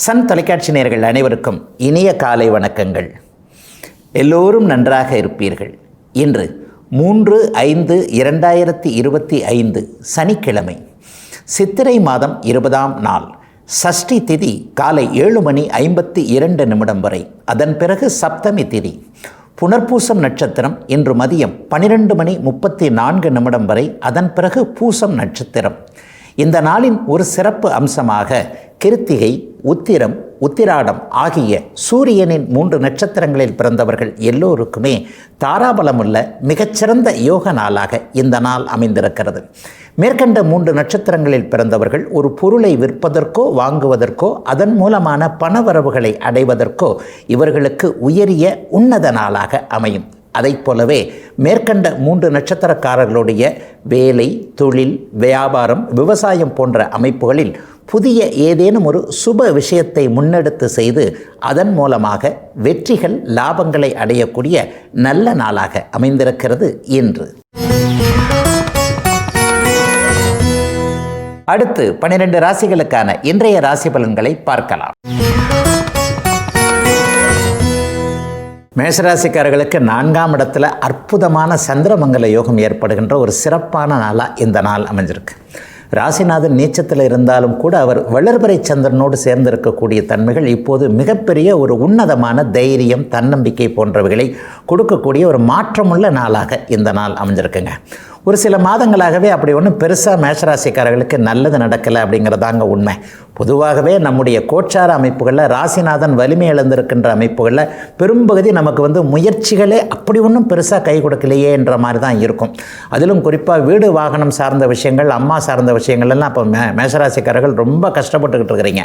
Sun தொலைக்காட்சி நேயர்கள் அனைவருக்கும் இனிய காலை வணக்கங்கள். எல்லோரும் நன்றாக இருப்பீர்கள். இன்று 3/5/2025 சனிக்கிழமை, சித்திரை மாதம் 20ஆம் நாள், சஷ்டி திதி காலை 7:52 வரை. அதன் பிறகு சப்தமி திதி. புனர்பூசம் நட்சத்திரம் இன்று மதியம் 12:34 வரை. அதன் பிறகு பூசம் நட்சத்திரம். இந்த நாளின் ஒரு சிறப்பு அம்சமாக கிருத்திகை, உத்திரம், உத்திராடம் ஆகிய சூரியனின் 3 நட்சத்திரங்களில் பிறந்தவர்கள் எல்லோருக்குமே தாராபலமுள்ள மிகச்சிறந்த யோக நாளாக இந்த நாள் அமைந்திருக்கிறது. மேற்கண்ட 3 நட்சத்திரங்களில் பிறந்தவர்கள் ஒரு பொருளை விற்பதற்கோ வாங்குவதற்கோ அதன் மூலமான பணவரவுகளை அடைவதற்கோ இவர்களுக்கு உயரிய உன்னத நாளாக அமையும். அதைப் போலவே மேற்கண்ட 3 நட்சத்திரக்காரர்களுடைய வேலை, தொழில், வியாபாரம், விவசாயம் போன்ற அமைப்புகளில் புதிய ஏதேனும் ஒரு சுப விஷயத்தை முன்னெடுத்து செய்து அதன் மூலமாக வெற்றிகள், லாபங்களை அடையக்கூடிய நல்ல நாளாக அமைந்திருக்கிறது இன்று. அடுத்து 12 ராசிகளுக்கான இன்றைய ராசி பலன்களை பார்க்கலாம். மேஷராசிக்காரர்களுக்கு 4ஆம் இடத்துல அற்புதமான சந்திரமங்கல யோகம் ஏற்படுகின்ற ஒரு சிறப்பான நாளாக இந்த நாள் அமைஞ்சிருக்கு. ராசிநாதன் நீச்சத்தில் இருந்தாலும் கூட அவர் வளர்பிறை சந்திரனோடு சேர்ந்திருக்கக்கூடிய தன்மைகள் இப்போது மிகப்பெரிய ஒரு உன்னதமான தைரியம், தன்னம்பிக்கை போன்றவைகளை கொடுக்கக்கூடிய ஒரு மாற்றமுள்ள நாளாக இந்த நாள் அமைஞ்சிருக்குங்க. ஒரு சில மாதங்களாகவே அப்படி ஒன்றும் பெருசாக மேஷராசிக்காரர்களுக்கு நல்லது நடக்கலை அப்படிங்கிறதாங்க உண்மை. பொதுவாகவே நம்முடைய கோச்சார அமைப்புகளில் ராசிநாதன் வலிமை இழந்திருக்கின்ற அமைப்புகளில் பெரும்பகுதி நமக்கு முயற்சிகளே அப்படி ஒன்றும் பெருசாக கை கொடுக்கலையே என்ற மாதிரி தான் இருக்கும். அதிலும் குறிப்பாக வீடு வாகனம் சார்ந்த விஷயங்கள், அம்மா சார்ந்த விஷயங்கள் எல்லாம் இப்போ மேஷராசிக்காரர்கள் ரொம்ப கஷ்டப்பட்டுக்கிட்டு இருக்கிறீங்க.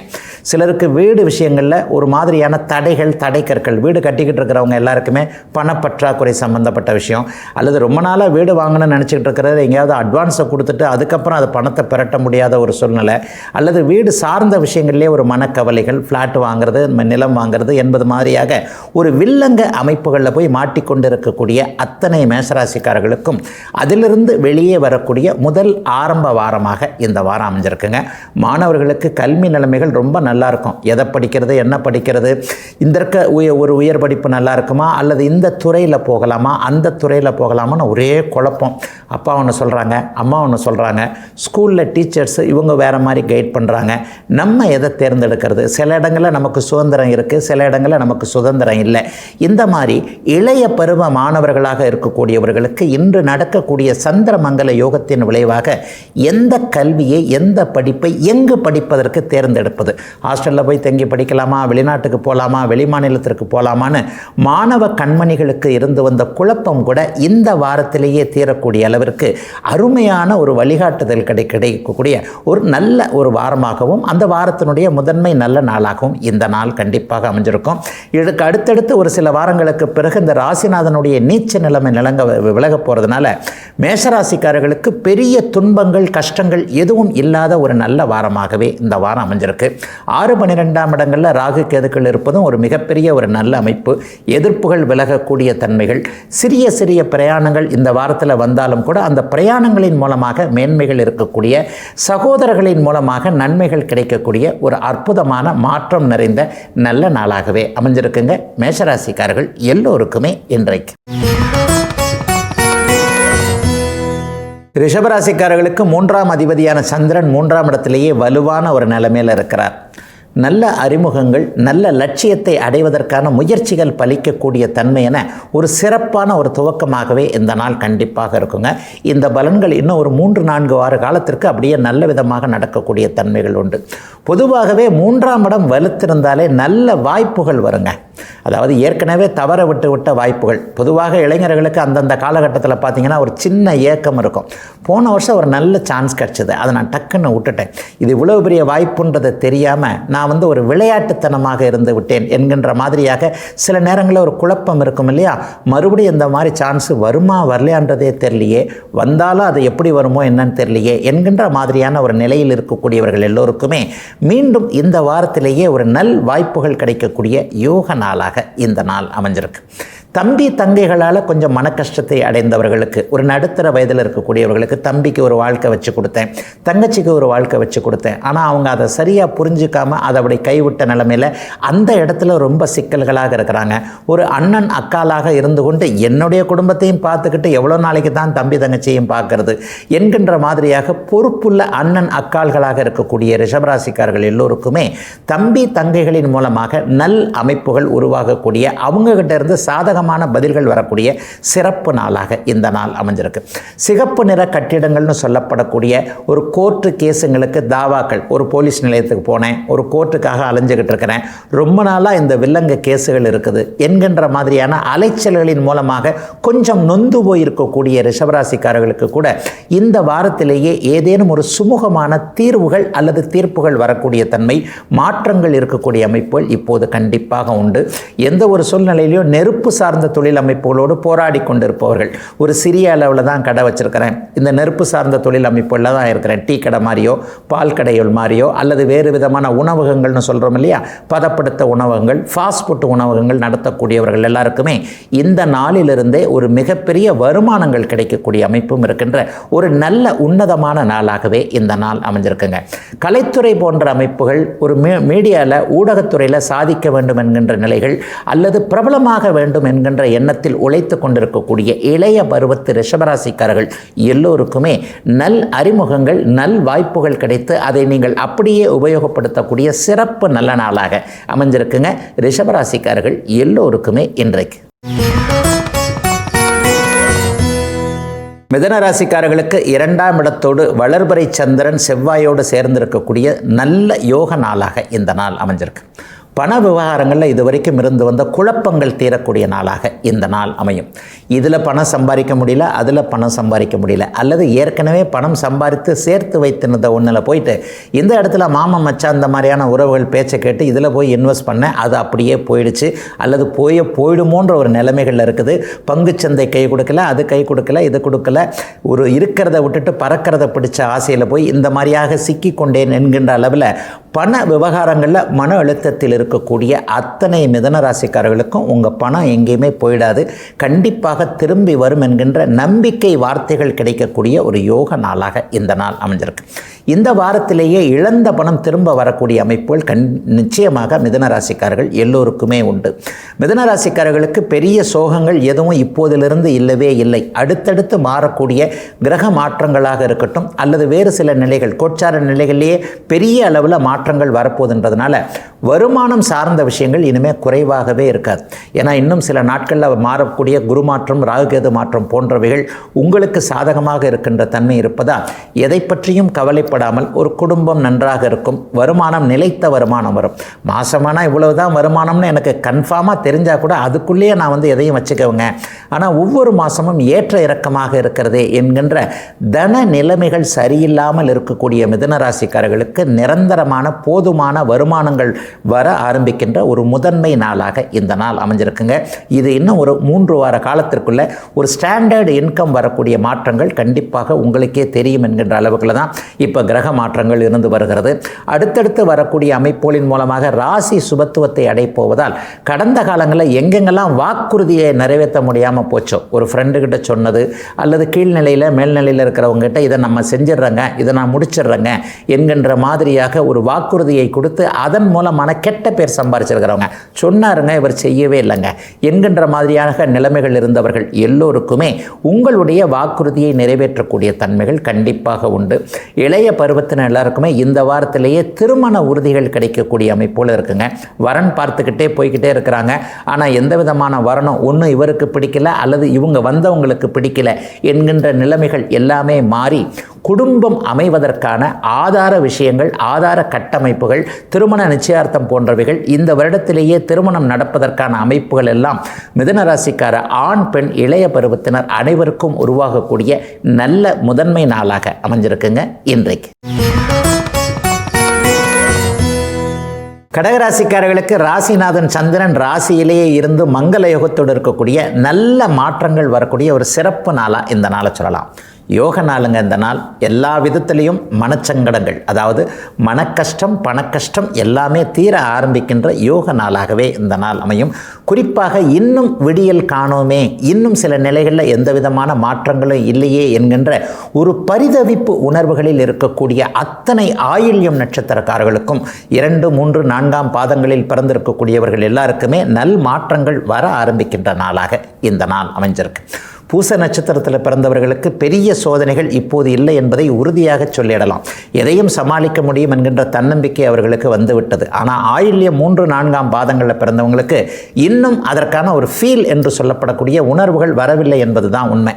சிலருக்கு வீடு விஷயங்களில் ஒரு மாதிரியான தடைகள், தடைக்கற்கள், வீடு கட்டிக்கிட்டு இருக்கிறவங்க எல்லாருக்குமே பணப்பற்றாக்குறை சம்மந்தப்பட்ட விஷயம், அல்லது ரொம்ப நாளாக வீடு வாங்கணும்னு நினச்சிக்கிட்டு இருக்கிறத எங்கேயாவது அட்வான்ஸை கொடுத்துட்டு அதுக்கப்புறம் அது பணத்தை பெரட்ட முடியாத ஒரு சூழ்நிலை, அல்லது வீடு சார்ந்த விஷயங்கள்லேயே ஒரு மனக்கவலைகள், ஃப்ளாட் வாங்குறது, நிலம் வாங்குறது என்பது மாதிரியாக ஒரு வில்லங்க அமைப்புகளில் போய் மாட்டிக்கொண்டு இருக்கக்கூடிய அத்தனை மேஷராசிக்காரர்களுக்கும் அதிலிருந்து வெளியே வரக்கூடிய முதல் ஆரம்ப வாரமாக இந்த வாரம் அமைஞ்சிருக்குங்க. மாணவர்களுக்கு கல்வி நிலைமைகள் ரொம்ப நல்லா இருக்கும். எதை படிக்கிறது, என்ன படிக்கிறது, இந்த இருக்க ஒரு உயர் படிப்பு நல்லா இருக்குமா, அல்லது இந்த துறையில் போகலாமா, அந்த துறையில் போகலாமான்னு ஒரே குழப்பம். அப்பா ஒன்று சொல்கிறாங்க, அம்மா ஒன்று சொல்கிறாங்க, ஸ்கூலில் டீச்சர்ஸு இவங்க வேறு மாதிரி கைட் பண்ணுறாங்க. நம்ம எதை தேர்ந்தெடுக்கிறது? சில இடங்களில் நமக்கு சுதந்திரம் இருக்குது, சில இடங்களில் நமக்கு சுதந்திரம் இல்லை. இந்த மாதிரி இளைய பருவ மாணவர்களாக இருக்கக்கூடியவர்களுக்கு இன்று நடக்கக்கூடிய சந்திரமங்கல யோகத்தின் விளைவாக எந்த கல்வியை, எந்த படிப்பை எங்கு படிப்பதற்கு தேர்ந்தெடுப்பது, ஹாஸ்டலில் போய் தங்கி படிக்கலாமா, வெளிநாட்டுக்கு போகலாமா, வெளிமாநிலத்திற்கு போகலாமான்னு மாணவ கண்மணிகளுக்கு இருந்து வந்த குழப்பம் கூட இந்த வாரத்திலேயே தீரக்கூடிய அளவிற்கு அருமையான ஒரு வழிகாட்டுதல் கிடைக்கக்கூடிய ஒரு நல்ல ஒரு வாரமாகவும் அந்த வாரத்தினுடைய முதன்மை நல்ல நாளாகவும் இந்த நாள் கண்டிப்பாக அமைஞ்சிருக்கும். இதுக்கு அடுத்தடுத்து ஒரு சில வாரங்களுக்கு பிறகு இந்த ராசிநாதனுடைய நீச்ச நிலைமை விலக போகிறதுனால மேஷராசிக்காரர்களுக்கு பெரிய துன்பங்கள், கஷ்டங்கள் எதுவும் இல்லாத ஒரு நல்ல வாரமாகவே இந்த வாரம் அமைஞ்சிருக்கு. 6-12ஆம் இடங்களில் ராகு கேதுக்கள் இருப்பதும் ஒரு மிகப்பெரிய ஒரு நல்ல அமைப்பு. எதிர்ப்புகள் விலகக்கூடிய தன்மைகள், சிறிய சிறிய பிரயாணங்கள் இந்த வாரத்தில் வந்தாலும் கூட அந்த பிரயாணங்களின் மூலமாக மேன்மைகள் இருக்கக்கூடிய, சகோதரர்களின் மூலமாக நன்மைகள் கிடைக்கக்கூடிய ஒரு அற்புதமான மாற்றம் நிறைந்த நல்ல நாளாகவே அமைஞ்சிருக்குங்க மேஷராசிக்காரர்கள் எல்லோருக்குமே இன்றைக்கு. ரிஷபராசிக்காரர்களுக்கு 3ஆம் அதிபதியான சந்திரன் 3ஆம் இடத்திலேயே வலுவான ஒரு நிலைமையில் இருக்கிறார். நல்ல அறிமுகங்கள், நல்ல லட்சியத்தை அடைவதற்கான முயற்சிகள் பலிக்கக்கூடிய தன்மை என ஒரு சிறப்பான ஒரு துவக்கமாகவே இந்த நாள் கண்டிப்பாக இருக்குங்க. இந்த பலன்கள் இன்னும் ஒரு 3-4 வார காலத்திற்கு அப்படியே நல்ல விதமாக நடக்கக்கூடிய தன்மைகள் உண்டு. பொதுவாகவே 3ஆம் இடம் வலுத்திருந்தாலே நல்ல வாய்ப்புகள் வருங்க. அதாவது ஏற்கனவே தவற விட்ட வாய்ப்புகள். பொதுவாக இளைஞர்களுக்கு அந்தந்த காலகட்டத்தில் பார்த்திங்கன்னா ஒரு சின்ன ஏக்கம் இருக்கும். போன வருஷம் ஒரு நல்ல சான்ஸ் கிடச்சிது, அதை நான் டக்குன்னு விட்டுட்டேன், இது இவ்வளோ பெரிய வாய்ப்புன்றது தெரியாமல் நான் ஒரு விளையாட்டுத்தனமாக இருந்து விட்டேன் என்கின்ற மாதிரியாக சில நேரங்களில் ஒரு குழப்பம் இருக்கும் இல்லையா. மறுபடியும் இந்த மாதிரி சான்ஸ் வருமா வரலையான்றதே தெரியலையே, வந்தாலும் அது எப்படி வருமோ என்னன்னு தெரியலையே என்கின்ற மாதிரியான ஒரு நிலையில் இருக்கக்கூடியவர்கள் எல்லோருக்குமே மீண்டும் இந்த வாரத்திலேயே ஒரு நல் வாய்ப்புகள் கிடைக்கக்கூடிய யோக நாளாக இந்த நாள் அமைஞ்சிருக்கு. தம்பி தங்கைகளால் கொஞ்சம் மன கஷ்டத்தை அடைந்தவர்களுக்கு, ஒரு நடுத்தர வயதில் இருக்கக்கூடியவர்களுக்கு தம்பிக்கு ஒரு வாழ்க்கை வச்சு கொடுத்தேன், தங்கச்சிக்கு ஒரு வாழ்க்கை வச்சு கொடுத்தேன், ஆனால் அவங்க அதை சரியாக புரிஞ்சிக்காமல் அதை அப்படி கைவிட்ட நிலைமையில் அந்த இடத்துல ரொம்ப சிக்கல்களாக இருக்கிறாங்க. ஒரு அண்ணன் அக்காலாக இருந்து கொண்டு என்னுடைய குடும்பத்தையும் பார்த்துக்கிட்டு எவ்வளோ நாளைக்கு தான் தம்பி தங்கச்சியையும் பார்க்கறது என்கின்ற மாதிரியாக பொறுப்புள்ள அண்ணன் அக்கால்களாக இருக்கக்கூடிய ரிஷபராசிக்காரர்கள் எல்லோருக்குமே தம்பி தங்கைகளின் மூலமாக நல் அமைப்புகள் உருவாகக்கூடிய, அவங்ககிட்ட இருந்து சாதகமான பதில்கள் வரக்கூடிய சிறப்பு நாளாக இந்த நாள் அமைஞ்சிருக்கு. சிகப்பு நிற கட்டிடங்கள்னு சொல்லப்படக்கூடிய ஒரு கோர்ட்டு கேஸுங்களுக்கு தாவாக்கள், ஒரு போலீஸ் நிலையத்துக்கு போனேன், ஒரு கோர்ட்டுக்காக அலைஞ்சிக்கிட்டு இருக்கிறேன், ரொம்ப நாளாக இந்த வில்லங்க கேஸுகள் இருக்குது என்கின்ற மாதிரியான அலைச்சல்களின் மூலமாக கொஞ்சம் நொந்து போயிருக்கக்கூடிய ரிஷபராசிக்காரர்களுக்கு கூட இந்த வாரத்திலேயே ஏதேனும் ஒரு சுமூகமான தீர்வுகள் அல்லது தீர்ப்புகள் வரக்கூடிய தன்மை, மாற்றங்கள் இருக்கக்கூடிய அமைப்புகள் இப்போது கண்டிப்பாக உண்டு. எந்த ஒரு சூழ்நிலையிலையும் நெருப்பு சார்ந்த தொழில் அமைப்புகளோடு போராடி கொண்டிருப்பவர்கள், ஒரு சிறிய அளவில் தான் கடை வச்சிருக்கிறேன், இந்த நெருப்பு சார்ந்த தொழில் அமைப்புகளில் தான் இருக்கிறேன், டீ கடை மாதிரியோ பால் கடைகள் மாதிரியோ அல்லது வேறு விதமான உணவகங்கள்னு சொல்கிறோம் இல்லையா, பதப்படுத்த உணவகங்கள், ஃபாஸ்ட் ஃபுட் உணவகங்கள் நடத்தக்கூடியவர்கள் எல்லாருக்குமே இந்த நாளிலிருந்தே ஒரு மிகப்பெரிய வருமானங்கள் கிடைக்கக்கூடிய அமைப்பும் இருக்கின்ற ஒரு நல்ல உன்னதமான நாளாகவே இந்த நாள் அமைஞ்சிருக்குங்க. கலைத்துறை போன்ற அமைப்புகள், ஒரு மீடியாவில் ஊடகத்துறையில் சாதிக்க வேண்டும் என்கின்ற நிலைகள் அல்லது பிரபலமாக வேண்டும் என்கின்ற எண்ணத்தில் உழைத்து கொண்டிருக்கக்கூடிய இளைய பருவத்து ரிஷபராசிக்காரர்கள் எல்லோருக்குமே நல் அறிமுகங்கள், நல் வாய்ப்புகள் கிடைத்து அதை நீங்கள் அப்படியே உபயோகப்படுத்தக்கூடிய சிறப்பு நல்ல நாளாக அமைஞ்சிருக்குங்க ரிஷபராசிக்காரர்கள் எல்லோருக்குமே இன்றைக்கு. மிதனராசிக்காரர்களுக்கு 2ஆம் இடத்தோடு வளர்பிறை சந்திரன் செவ்வாயோடு சேர்ந்திருக்கக்கூடிய நல்ல யோக நாளாக இந்த நாள் அமைஞ்சிருக்கு. பண விவகாரங்களில் இதுவரைக்கும் இருந்து வந்த குழப்பங்கள் தீரக்கூடிய நாளாக இந்த நாள் அமையும். இதில் பணம் சம்பாதிக்க முடியல, அதில் பணம் சம்பாதிக்க முடியல, அல்லது ஏற்கனவே பணம் சம்பாதித்து சேர்த்து வைத்திருந்த ஒன்றில் போயிட்டு இந்த இடத்துல மாமன் மச்சான் இந்த மாதிரியான உறவுகள் பேச்சை கேட்டு இதில் போய் இன்வெஸ்ட் பண்ணேன், அது அப்படியே போயிடுச்சு அல்லது போயிடுமோன்ற ஒரு நிலைமைகளில் இருக்குது. பங்குச்சந்தை கை கொடுக்கல, அது கை கொடுக்கல, இது கொடுக்கல, ஒரு இருக்கிறத விட்டுட்டு பறக்கிறத பிடிச்ச ஆசையில் போய் இந்த மாதிரியாக சிக்கி கொண்டேன் என்கின்ற அளவில் பண விவகாரங்களில் மன அழுத்தத்தில் இருக்கக்கூடிய அத்தனை மிதனராசிக்காரர்களுக்கும் உங்கள் பணம் எங்கேயுமே போயிடாது, கண்டிப்பாக திரும்பி வரும் என்கின்ற நம்பிக்கை வார்த்தைகள் கிடைக்கக்கூடிய ஒரு யோக நாளாக இந்த நாள் அமைஞ்சிருக்கு. இந்த வாரத்திலேயே இழந்த பணம் திரும்ப வரக்கூடிய அமைப்புகள் நிச்சயமாக மிதனராசிக்காரர்கள் எல்லோருக்குமே உண்டு. மிதனராசிக்காரர்களுக்கு பெரிய சோகங்கள் எதுவும் இப்போதிலிருந்து இல்லவே இல்லை. அடுத்தடுத்து மாறக்கூடிய கிரக மாற்றங்களாக இருக்கட்டும் அல்லது வேறு சில நிலைகள், கோச்சார நிலைகளிலேயே பெரிய அளவில் மாற்றங்கள் வரப்போகுதுன்றதுனால வருமானம் சார்ந்த விஷயங்கள் இனிமேல் குறைவாகவே இருக்காது. ஏன்னா இன்னும் சில நாட்களில் மாறக்கூடிய குரு மாற்றம், ராகுகேது மாற்றம் போன்றவைகள் உங்களுக்கு சாதகமாக இருக்கின்ற தன்மை இருப்பதால் எதை பற்றியும் கவலைப்படாமல் ஒரு குடும்பம் நன்றாக இருக்கும். வருமானம் நிலைத்த வருமானம் வரும். மாசமானால் இவ்வளவு தான் வருமானம்னு எனக்கு கன்ஃபார்மாக தெரிஞ்சால் கூட அதுக்குள்ளேயே நான் எதையும் வச்சுக்கவங்க, ஆனால் ஒவ்வொரு மாதமும் ஏற்ற இறக்கமாக இருக்கிறதே என்கின்ற தன நிலைமைகள் சரியில்லாமல் இருக்கக்கூடிய மிதுனராசிக்காரர்களுக்கு நிரந்தரமான போதுமான வருமானங்கள் வர ஆரம்பிக்கின்ற ஒரு முதன்மை நாளாக இந்த நாள் அமைஞ்சிருக்குங்க. இது இன்னும் ஒரு 3 வார காலத்திற்குள்ள ஒரு ஸ்டாண்டர்டு இன்கம் வரக்கூடிய மாற்றங்கள் கண்டிப்பாக உங்களுக்கே தெரியும் என்கின்ற அளவுக்குள்ள தான் இப்போ கிரக மாற்றங்கள் இருந்து வருகிறது. அடுத்தடுத்து வரக்கூடிய அமைப்புகளின் மூலமாக ராசி சுபத்துவத்தை அடைப்போவதால் கடந்த காலங்களில் எங்கெங்கெல்லாம் வாக்குறுதியை நிறைவேற்ற முடியாமல் போச்சோ, ஒரு ஃப்ரெண்டுக்கிட்ட சொன்னது அல்லது கீழ்நிலையில் மேல்நிலையில் இருக்கிறவங்ககிட்ட இதை நம்ம செஞ்சிடறேங்க, இதை நான் முடிச்சிடுறேங்க என்கின்ற மாதிரியாக ஒரு வாக்குறுதியை கொடுத்து அதன் மூலமான கெட்ட பேர் சம்பாதிச்சிருக்கிறவங்க, சொன்னாருங்க இவர் செய்யவே இல்லைங்க என்கின்ற மாதிரியான நிலைமைகள் இருந்தவர்கள் எல்லோருக்குமே உங்களுடைய வாக்குறுதியை நிறைவேற்றக்கூடிய தன்மைகள் கண்டிப்பாக உண்டு. இளைய பருவத்தினர் எல்லாருக்குமே இந்த வாரத்திலேயே திருமண உறுதிகள் கிடைக்கக்கூடிய அமைப்போல் இருக்குங்க. வரன் பார்த்துக்கிட்டே போய்கிட்டே இருக்கிறாங்க, ஆனால் எந்த விதமான வரணும் ஒன்று இவருக்கு பிடிக்கல அல்லது இவங்க வந்தவங்களுக்கு பிடிக்கல என்கின்ற நிலைமைகள் எல்லாமே மாறி குடும்பம் அமைவதற்கான ஆதார விஷயங்கள், ஆதார கட்டமைப்புகள், திருமண நிச்சயார்த்தம் போன்றவைகள் இந்த வருடத்திலேயே திருமணம் நடப்பதற்கான அமைப்புகள் எல்லாம் மிதுனராசிக்கார ஆண் பெண் இளைய பருவத்தினர் அனைவருக்கும் உருவாகக்கூடிய நல்ல முதன்மை நாளாக அமைஞ்சிருக்குங்க இன்றைக்கு. கடகராசிக்காரர்களுக்கு ராசிநாதன் சந்திரன் ராசியிலேயே இருந்து மங்கள யோகத்தோடு இருக்கக்கூடிய நல்ல மாற்றங்கள் வரக்கூடிய ஒரு சிறப்பு நாளாக இந்த நாளை சொல்லலாம். யோக நாளுங்க இந்த நாள். எல்லா விதத்திலையும் மனச்சங்கடங்கள், அதாவது மனக்கஷ்டம் பணக்கஷ்டம் எல்லாமே தீர ஆரம்பிக்கின்ற யோக நாளாகவே இந்த நாள் அமையும். குறிப்பாக இன்னும் விடியல் காணோமே, இன்னும் சில நிலைகளில் எந்த விதமான மாற்றங்களும் இல்லையே என்கின்ற ஒரு பரிதவிப்பு உணர்வுகளில் இருக்கக்கூடிய அத்தனை ஆயில்யம் நட்சத்திரக்காரர்களுக்கும் 2, 3, 4ஆம் பாதங்களில் பிறந்திருக்கக்கூடியவர்கள் எல்லாருக்குமே நல் மாற்றங்கள் வர ஆரம்பிக்கின்ற நாளாக இந்த நாள் அமைஞ்சிருக்கு. பூச நட்சத்திரத்தில் பிறந்தவர்களுக்கு பெரிய சோதனைகள் இப்போது இல்லை என்பதை உறுதியாக சொல்லிடலாம். எதையும் சமாளிக்க முடியும் என்கின்ற தன்னம்பிக்கை அவர்களுக்கு வந்துவிட்டது. ஆனால் ஆயில்யம் 3, 4ஆம் பாதங்களில் பிறந்தவங்களுக்கு இன்னும் அதற்கான ஒரு ஃபீல் என்று சொல்லப்படக்கூடிய உணர்வுகள் வரவில்லை என்பது தான் உண்மை.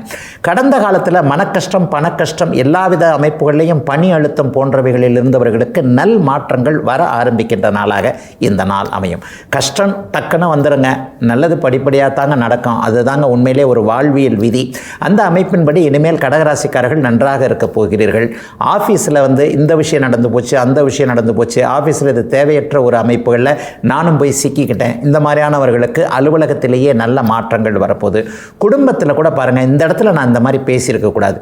கடந்த காலத்தில் மனக்கஷ்டம் பணக்கஷ்டம் எல்லாவித அமைப்புகளிலையும் பணி அழுத்தம் போன்றவைகளில் இருந்தவர்களுக்கு நல் மாற்றங்கள் வர ஆரம்பிக்கின்ற நாளாக இந்த நாள் அமையும். கஷ்டம் டக்குன்னு வந்துடுங்க, நல்லது படிப்படியாக தாங்க நடக்கும். அதுதாங்க உண்மையிலே ஒரு வாழ்வியல் விதி. அந்த அமைப்பின்படி இனிமேல் கடகராசிக்காரர்கள் நன்றாக இருக்க போகிறீர்கள். ஆஃபீஸில் இந்த விஷயம் நடந்து போச்சு, அந்த விஷயம் நடந்து போச்சு, ஆஃபீஸில் இது தேவையற்ற ஒரு அமைப்புகளில் நானும் போய் சிக்கிக்கிட்டேன், இந்த மாதிரியானவர்களுக்கு அலுவலகத்திலேயே நல்ல மாற்றங்கள் வரப்போகுது. குடும்பத்தில் கூட பாருங்கள், இந்த இடத்துல நான் இந்த மாதிரி பேசியிருக்கக்கூடாது,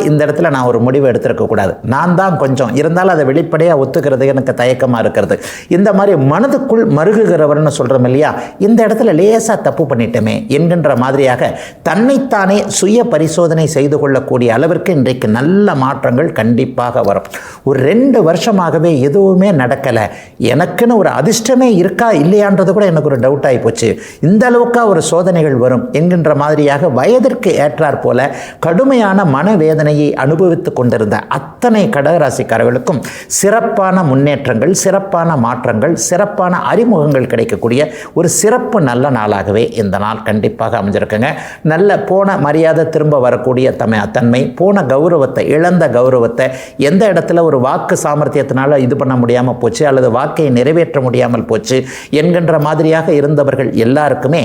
இந்த இடத்துல நான் ஒரு முடிவு எடுத்திருக்கக்கூடாது, நான் தான் கொஞ்சம் இருந்தாலும் அதை வெளிப்படையாக ஒத்துக்கிறது எனக்கு தயக்கமாக இருக்கிறது, இந்த மாதிரி மனதுக்குள் மருகுகிறவர்னு சொல்கிறோம் இல்லையா, இந்த இடத்துல லேசாக தப்பு பண்ணிட்டோமே என்கின்ற மாதிரியாக தன்னைத்தானே சுய பரிசோதனை செய்து கொள்ளக்கூடிய அளவிற்கு இன்றைக்கு நல்ல மாற்றங்கள் கண்டிப்பாக வரும். ஒரு 2 வருஷமாகவே எதுவுமே நடக்கலை, எனக்குன்னு ஒரு அதிர்ஷ்டமே இருக்கா இல்லையான்றது கூட எனக்கு ஒரு டவுட் ஆகி போச்சு, இந்த அளவுக்கு ஒரு சோதனைகள் வரும் என்கின்ற மாதிரியாக வயதிற்கு ஏற்றாற் போல கடுமையான மனவேதனையை அனுபவித்து கொண்டிருந்த அத்தனை கடகராசிக்காரர்களுக்கும் சிறப்பான முன்னேற்றங்கள், சிறப்பான மாற்றங்கள், சிறப்பான அறிமுகங்கள் கிடைக்கக்கூடிய ஒரு சிறப்பு நல்ல நாளாகவே இந்த நாள் கண்டிப்பாக அமைஞ்சிருக்குங்க. நல்ல போன மரியாதை திரும்ப வரக்கூடிய தன்மை, போன கௌரவத்தை, இழந்த கௌரவத்தை, எந்த இடத்துல ஒரு வாக்கு சாமர்த்தியத்தினால இது பண்ண முடியாமல் போச்சு அல்லது வாக்கை நிறைவேற்ற முடியாமல் போச்சு என்கின்ற மாதிரியாக இருந்தவர்கள் எல்லாருக்குமே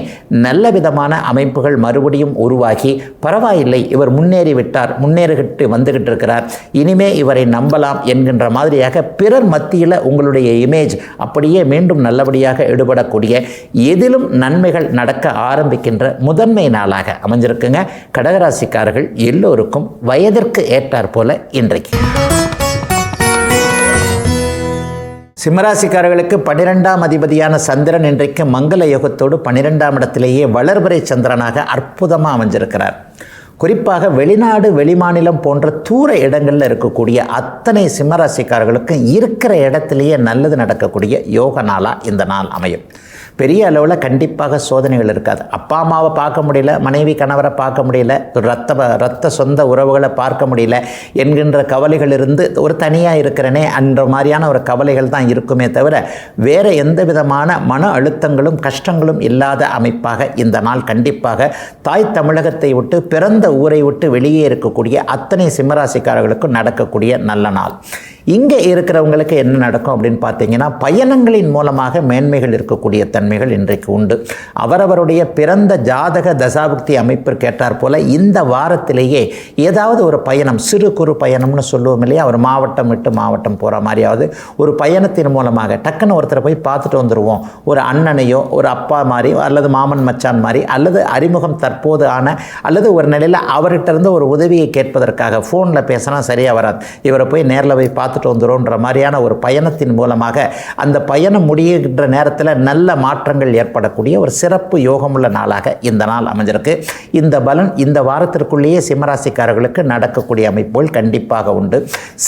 நல்ல விதமான அமைப்புகள் மறுபடியும் உருவாகி, பரவாயில்லை இவர் முன்னேறி விட்டார், முன்னேறிட்டு வந்துகிட்டு இருக்கிறார், இனிமே இவரை நம்பலாம் என்கின்ற மாதிரியாக பிறர் மத்தியில் உங்களுடைய இமேஜ் அப்படியே மீண்டும் நல்லபடியாக எடுபடக்கூடிய, எதிலும் நன்மைகள் நடக்க ஆரம்பிக்கின்ற முதன்மை நாளாக அமைஞ்சிருக்குங்க. கடகராசிக்காரர்கள் எல்லோருக்கும் வயதிற்கு ஏற்றாற் போல இன்றைக்கு. சிம்மராசிக்காரர்களுக்கு 12ஆம் அதிபதியான சந்திரன் இன்றைக்கு மங்கள யோகத்தோடு 12ஆம் இடத்திலேயே வளர்பிறை சந்திரனாக அற்புதமாக அமைஞ்சிருக்கிறார். குறிப்பாக வெளிநாடு வெளிமாநிலம் போன்ற தூர இடங்களில் இருக்கக்கூடிய அத்தனை சிம்மராசிக்காரர்களுக்கும் இருக்கிற இடத்திலேயே நல்லது நடக்கக்கூடிய யோக நாளாக இந்த நாள் அமையும். பெரிய அளவில் கண்டிப்பாக சோதனைகள் இருக்காது. அப்பா அம்மாவை பார்க்க முடியல, மனைவி கணவரை பார்க்க முடியல, ரத்த சொந்த உறவுகளை பார்க்க முடியல என்கின்ற கவலைகள் இருந்து ஒரு தனியாக இருக்கிறனே என்ற மாதிரியான ஒரு கவலைகள் தான் இருக்குமே தவிர வேறு எந்த விதமான மன அழுத்தங்களும் கஷ்டங்களும் இல்லாத அமைப்பாக இந்த நாள் கண்டிப்பாக தாய் தமிழகத்தை விட்டு பிறந்த ஊரை விட்டு வெளியே இருக்கக்கூடிய அத்தனை சிம்மராசிக்காரர்களுக்கும் நடக்கக்கூடிய நல்ல நாள். இங்கே இருக்கிறவங்களுக்கு என்ன நடக்கும் அப்படின்னு பார்த்தீங்கன்னா, பயணங்களின் மூலமாக மேன்மைகள் இருக்கக்கூடிய தன்மைகள் இன்றைக்கு உண்டு. அவரவருடைய பிறந்த ஜாதக தசாபுக்தி அமைப்பிற்கு ஏற்றாற் போல இந்த வாரத்திலேயே ஏதாவது ஒரு பயணம், சிறு குறு பயணம்னு சொல்லுவோம் இல்லையா, ஒரு மாவட்டம் விட்டு மாவட்டம் போகிற மாதிரியாவது ஒரு பயணத்தின் மூலமாக டக்குன்னு ஒருத்தரை போய் பார்த்துட்டு வந்துடுவோம், ஒரு அண்ணனையோ ஒரு அப்பா மாதிரி அல்லது மாமன் மச்சான் மாதிரி அல்லது அறிமுகம் தற்போது ஆன அல்லது ஒரு நிலையில் அவர்கிட்ட இருந்து ஒரு உதவியை கேட்பதற்காக ஃபோனில் பேசினா சரியாக வராது, இவரை போய் நேரில் போய் பார்த்துட்டு வந்துடும்ன்ற மாதிரியான ஒரு பயணத்தின் மூலமாக அந்த பயணம் முடிகின்ற நேரத்தில் நல்ல மாற்றங்கள் ஏற்படக்கூடிய ஒரு சிறப்பு யோகமுள்ள நாளாக இந்த நாள் அமைஞ்சிருக்கு. இந்த பலன் இந்த வாரத்திற்குள்ளேயே சிம்மராசிக்காரர்களுக்கு நடக்கக்கூடிய அமைப்புகள் கண்டிப்பாக உண்டு.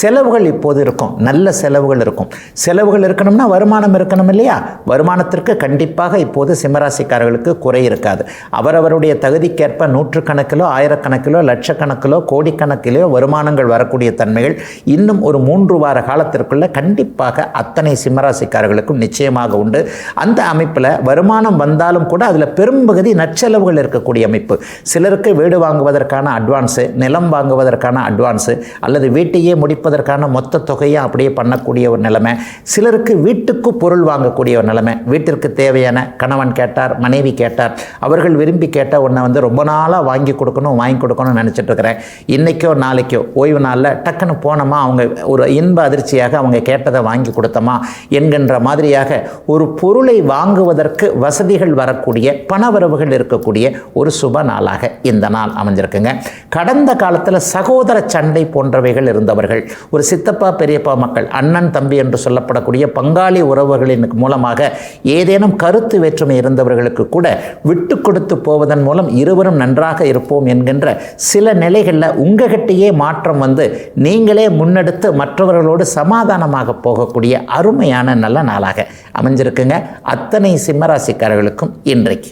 செலவுகள் இப்போது இருக்கும், நல்ல செலவுகள் இருக்கும். செலவுகள் இருக்கணும்னா வருமானம் இருக்கணும் இல்லையா, வருமானத்திற்கு கண்டிப்பாக இப்போது சிம்மராசிக்காரர்களுக்கு குறை இருக்காது. அவரவருடைய தகுதிக்கேற்ப நூற்றுக்கணக்கிலோ ஆயிரக்கணக்கிலோ லட்சக்கணக்கிலோ கோடிக்கணக்கிலோ வருமானங்கள் வரக்கூடிய தன்மைகள் இன்னும் ஒரு 3 வார காலத்திற்குள்ள கண்டிப்பாக அத்தனை சிம்மராசிக்காரர்களுக்கும் நிச்சயமாக உண்டு. அந்த அமைப்பில் வருமானம் வந்தாலும் கூட அதில் பெரும்பகுதி நற்செலவுகள் இருக்கக்கூடிய அமைப்பு. சிலருக்கு வீடு வாங்குவதற்கான அட்வான்ஸு, நிலம் வாங்குவதற்கான அட்வான்ஸு அல்லது வீட்டையே முடிப்பதற்கான மொத்த தொகையை அப்படியே பண்ணக்கூடிய ஒரு நிலைமை, சிலருக்கு வீட்டுக்கு பொருள் வாங்கக்கூடிய ஒரு நிலைமை. வீட்டிற்கு தேவையான கணவன் கேட்டார், மனைவி கேட்டார், அவர்கள் விரும்பி கேட்ட ஒன்றை ரொம்ப நாளாக வாங்கி கொடுக்கணும்னு நினச்சிட்டு இருக்கிறேன், இன்றைக்கோ நாளைக்கோ ஓய்வு நாளில் டக்குன்னு போனோமா அவங்க ஒரு இன்ப அதிர்ச்சியாக அவங்க கேட்டதை வாங்கி கொடுத்தோமா என்கின்ற மாதிரியாக ஒரு பொருளை வாங்குவதற்கு வசதிகள் வரக்கூடிய பணவரவுகள் இருக்கக்கூடிய ஒரு சுப நாளாக இந்த நாள் அமைஞ்சிருக்குங்க. கடந்த காலத்தில் சகோதர சண்டை போன்றவைகள் இருந்தவர்கள், ஒரு சித்தப்பா பெரியப்பா மக்கள், அண்ணன் தம்பி என்று சொல்லப்படக்கூடிய பங்காளி உறவுகளின் மூலமாக ஏதேனும் கருத்து வேற்றுமை இருந்தவர்களுக்கு கூட விட்டு கொடுத்து போவதன் மூலம் இருவரும் நன்றாக இருப்போம் என்கின்ற சில நிலைகளில் உங்ககிட்டயே மாற்றம் வந்து நீங்களே முன்னெடுத்து மற்றவர்களோடு சமாதானமாக போகக்கூடிய அருமையான நல்ல நாளாக அமைஞ்சிருக்குங்க அத்தனை சிம்மராசிக்காரர்களுக்கும் இன்றைக்கு.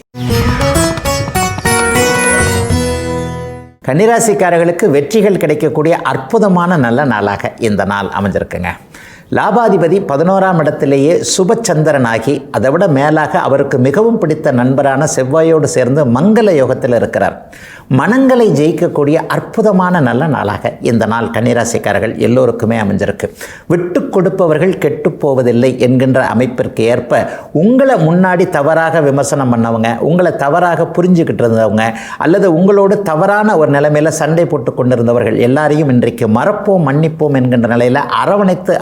கன்னிராசிக்காரர்களுக்கு வெற்றிகள் கிடைக்கக்கூடிய அற்புதமான நல்ல நாளாக இந்த நாள் அமைஞ்சிருக்குங்க. லாபாதிபதி 11ஆம் இடத்திலேயே சுபச்சந்திரனாகி அதை விட மேலாக அவருக்கு மிகவும் பிடித்த நண்பரான செவ்வாயோடு சேர்ந்து மங்கள யோகத்தில் இருக்கிறார். மனங்களை ஜெயிக்கக்கூடிய அற்புதமான நல்ல நாளாக இந்த நாள் கன்னிராசிக்காரர்கள் எல்லோருக்குமே அமைஞ்சிருக்கு. விட்டு கொடுப்பவர்கள் கெட்டு போவதில்லை என்கின்ற அமைப்பிற்கு ஏற்ப உங்களை முன்னாடி தவறாக விமர்சனம் பண்ணவங்க, உங்களை தவறாக புரிஞ்சுக்கிட்டு இருந்தவங்க, அல்லது உங்களோடு தவறான ஒரு நிலைமையில் சண்டை போட்டு கொண்டிருந்தவர்கள் எல்லாரையும் இன்றைக்கு மறப்போம் மன்னிப்போம் என்கின்ற நிலையில் அரவணைத்து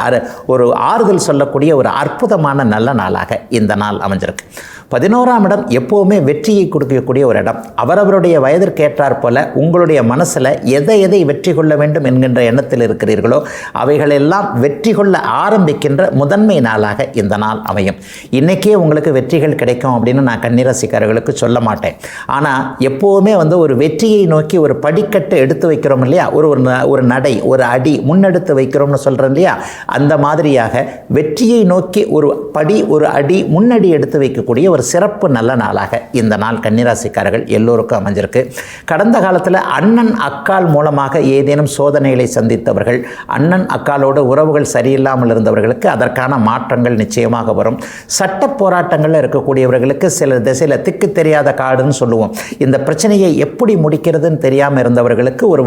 ஒரு ஆறுதல் சொல்லக்கூடிய ஒரு அற்புதமான நல்ல நாளாக இந்த நாள் அமைஞ்சிருக்கு. 11ஆம் இடம் எப்போவுமே வெற்றியை கொடுக்கக்கூடிய ஒரு இடம். அவரவருடைய வயதிற்கு ஏற்றாற் போல உங்களுடைய மனசில் எதை வெற்றி கொள்ள வேண்டும் என்கின்ற எண்ணத்தில் இருக்கிறீர்களோ அவைகளெல்லாம் வெற்றி கொள்ள ஆரம்பிக்கின்ற முதன்மை நாளாக இந்த நாள் அமையும். இன்றைக்கே உங்களுக்கு வெற்றிகள் கிடைக்கும் அப்படின்னு நான் கன்னிராசிக்காரர்களுக்கு சொல்ல மாட்டேன். ஆனால் எப்போவுமே ஒரு வெற்றியை நோக்கி ஒரு படிக்கட்டு எடுத்து வைக்கிறோம் இல்லையா, ஒரு நடை, ஒரு அடி முன்னெடுத்து வைக்கிறோம்னு சொல்கிறோம் இல்லையா, அந்த மாதிரியாக வெற்றியை நோக்கி ஒரு படி, ஒரு அடி முன்னடி எடுத்து வைக்கக்கூடிய ஒரு சிறப்பு நல்ல நாளாக இந்த நாள் கன்னிராசிக்காரர்கள் எல்லோருக்கும் அமைஞ்சிருக்கு. கடந்த காலத்தில் அண்ணன் அக்கால் மூலமாக ஏதேனும் சோதனைகளை சந்தித்தவர்கள், அண்ணன் அக்காலோடு உறவுகள் சரியில்லாமல் இருந்தவர்களுக்கு அதற்கான மாற்றங்கள் நிச்சயமாக வரும். சட்ட போராட்டங்களில் இருக்கக்கூடியவர்களுக்கு சில திசையில் திக்கு தெரியாத காடுன்னு சொல்லுவோம். இந்த பிரச்சனையை எப்படி முடிக்கிறதுன்னு தெரியாமல் இருந்தவர்களுக்கு ஒரு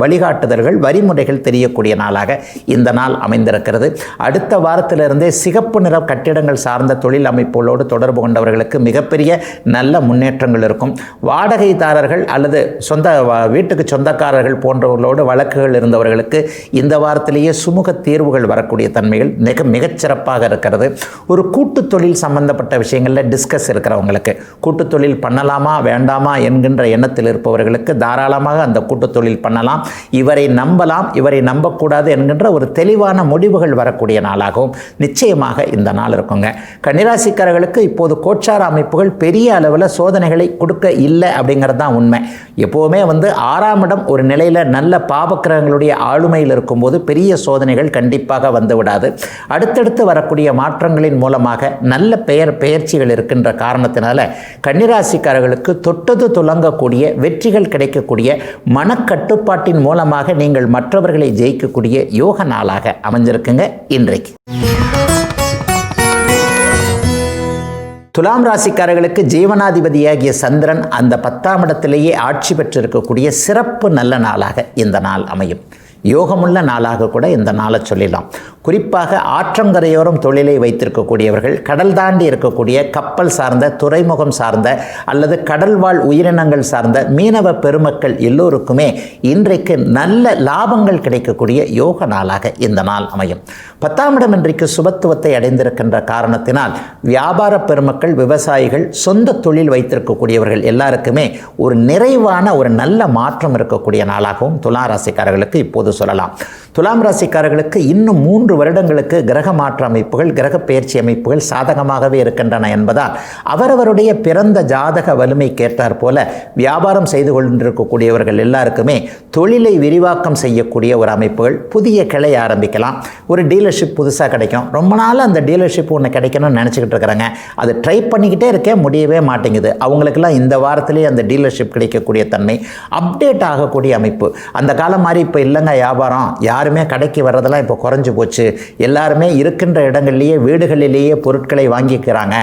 வழிகாட்டுதல்கள், வரிமுறைகள் தெரியக்கூடிய நாளாக இந்த நாள் அமைந்திருக்கிறது. அடுத்த வாரத்திலிருந்தே சிகப்பு நிற கட்டிடங்கள் சார்ந்த தொழில் அமைப்புகளோடு தொடர்பு கொண்டவர்களுக்கு மிகப்பெரிய நல்ல முன்னேற்றங்கள் இருக்கும். வாடகைதாரர்கள் அல்லது வீட்டுக்கு சொந்தக்காரர்கள் போன்றவர்களோடு வழக்குகள் இருந்தவர்களுக்கு இந்த வாரத்திலேயே சுமூக தீர்வுகள் வரக்கூடிய தன்மைகள் மிகச்சிறப்பாக இருக்கிறது. ஒரு கூட்டு தொழில் சம்பந்தப்பட்ட விஷயங்களில் டிஸ்கஸ் இருக்கிறவங்களுக்கு, கூட்டு தொழில் பண்ணலாமா வேண்டாமா என்கின்ற எண்ணத்தில் இருப்பவர்களுக்கு தாராளமாக அந்த கூட்டு தொழில் பண்ணலாம். இவரை நம்பலாம், இவரை நம்பக்கூடாது என்கின்ற ஒரு தெளிவான முடிவுகள் வரக்கூடிய நாளாகவும் நிச்சயமாக இந்த நாள் இருக்குங்க. கன்னிராசிக்காரர்களுக்கு இப்போது கோச்சார அமைப்புகள் பெரிய அளவில் சோதனைகளை கொடுக்க இல்லை அப்படிங்கிறது தான் உண்மை. எப்போவுமே 6ஆம் இடம் ஒரு நிலையில் நல்ல பாவக்கிரகங்களுடைய ஆளுமையில் இருக்கும்போது பெரிய சோதனைகள் கண்டிப்பாக வந்து விடாது. அடுத்தடுத்து வரக்கூடிய மாற்றங்களின் மூலமாக நல்ல பெயர்ச்சிகள் இருக்கின்ற காரணத்தினால கன்னிராசிக்காரர்களுக்கு தொட்டது துலங்கக்கூடிய வெற்றிகள் கிடைக்கக்கூடிய மனக்கட்டுப்பாட்டின் மூலமாக நீங்கள் மற்றவர்களை ஜெயிக்கக்கூடிய யோக நாளாக அமைஞ்சிருக்குங்க இன்றைக்கு. துலாம் ராசிக்காரர்களுக்கு ஜீவனாதிபதியாகிய சந்திரன் அந்த 10ஆம் இடத்திலேயே ஆட்சி பெற்றிருக்கக்கூடிய சிறப்பு நல்ல நாளாக இந்த நாள் அமையும். யோகமுள்ள நாளாக கூட இந்த நாளை சொல்லலாம். குறிப்பாக ஆற்றங்கரையோரம் தொழிலை வைத்திருக்கக்கூடியவர்கள், கடல் தாண்டி இருக்கக்கூடிய கப்பல் சார்ந்த, துறைமுகம் சார்ந்த அல்லது கடல்வாழ் உயிரினங்கள் சார்ந்த மீனவ பெருமக்கள் எல்லோருக்குமே இன்றைக்கு நல்ல லாபங்கள் கிடைக்கக்கூடிய யோக நாளாக இந்த நாள் அமையும். 10ஆம் இடம் இன்றைக்கு சுபத்துவத்தை அடைந்திருக்கின்ற காரணத்தினால் வியாபார பெருமக்கள், விவசாயிகள், சொந்த தொழில் வைத்திருக்கக்கூடியவர்கள் எல்லாருக்குமே ஒரு நிறைவான ஒரு நல்ல மாற்றம் இருக்கக்கூடிய நாளாகவும் துலாம் ராசிக்காரர்களுக்கு இப்போது சொல்லலாம். துலாம் ராசிக்காரர்களுக்கு இன்னும் 3 வருடங்களுக்கு கிரக மாற்ற அமைப்புகள், கிரக பெயர்ச்சி அமைப்புகள் சாதகமாகவே இருக்கின்றன என்பதால் அவரவருடைய பிறந்த ஜாதக வலிமைக்கேற்றார் போல வியாபாரம் செய்து கொண்டிருக்கக்கூடியவர்கள் எல்லாருக்குமே தொழிலை விரிவாக்கம் செய்யக்கூடிய ஒரு அமைப்புகள், புதிய கிளை ஆரம்பிக்கலாம், ஒரு டீலர்ஷிப் புதுசாக கிடைக்கும். ரொம்ப நாள் அந்த டீலர்ஷிப் ஒன்று கிடைக்கணும்னு நினச்சிக்கிட்டு இருக்கிறாங்க, அது ட்ரை பண்ணிக்கிட்டே இருக்கேன், முடியவே மாட்டேங்குது. அவங்களுக்கெல்லாம் இந்த வாரத்திலேயே அந்த டீலர்ஷிப் கிடைக்கக்கூடிய தன்மை, அப்டேட் ஆகக்கூடிய அமைப்பு. அந்த காலம் மாதிரி இப்போ இல்லைங்க வியாபாரம், யாருமே கடைக்கு வர்றதெல்லாம் இப்போ குறைஞ்சி போச்சு, எல்லாருமே இருக்கின்ற இடங்கள்லேயே வீடுகளிலேயே பொருட்களை வாங்கிக்கிறாங்க,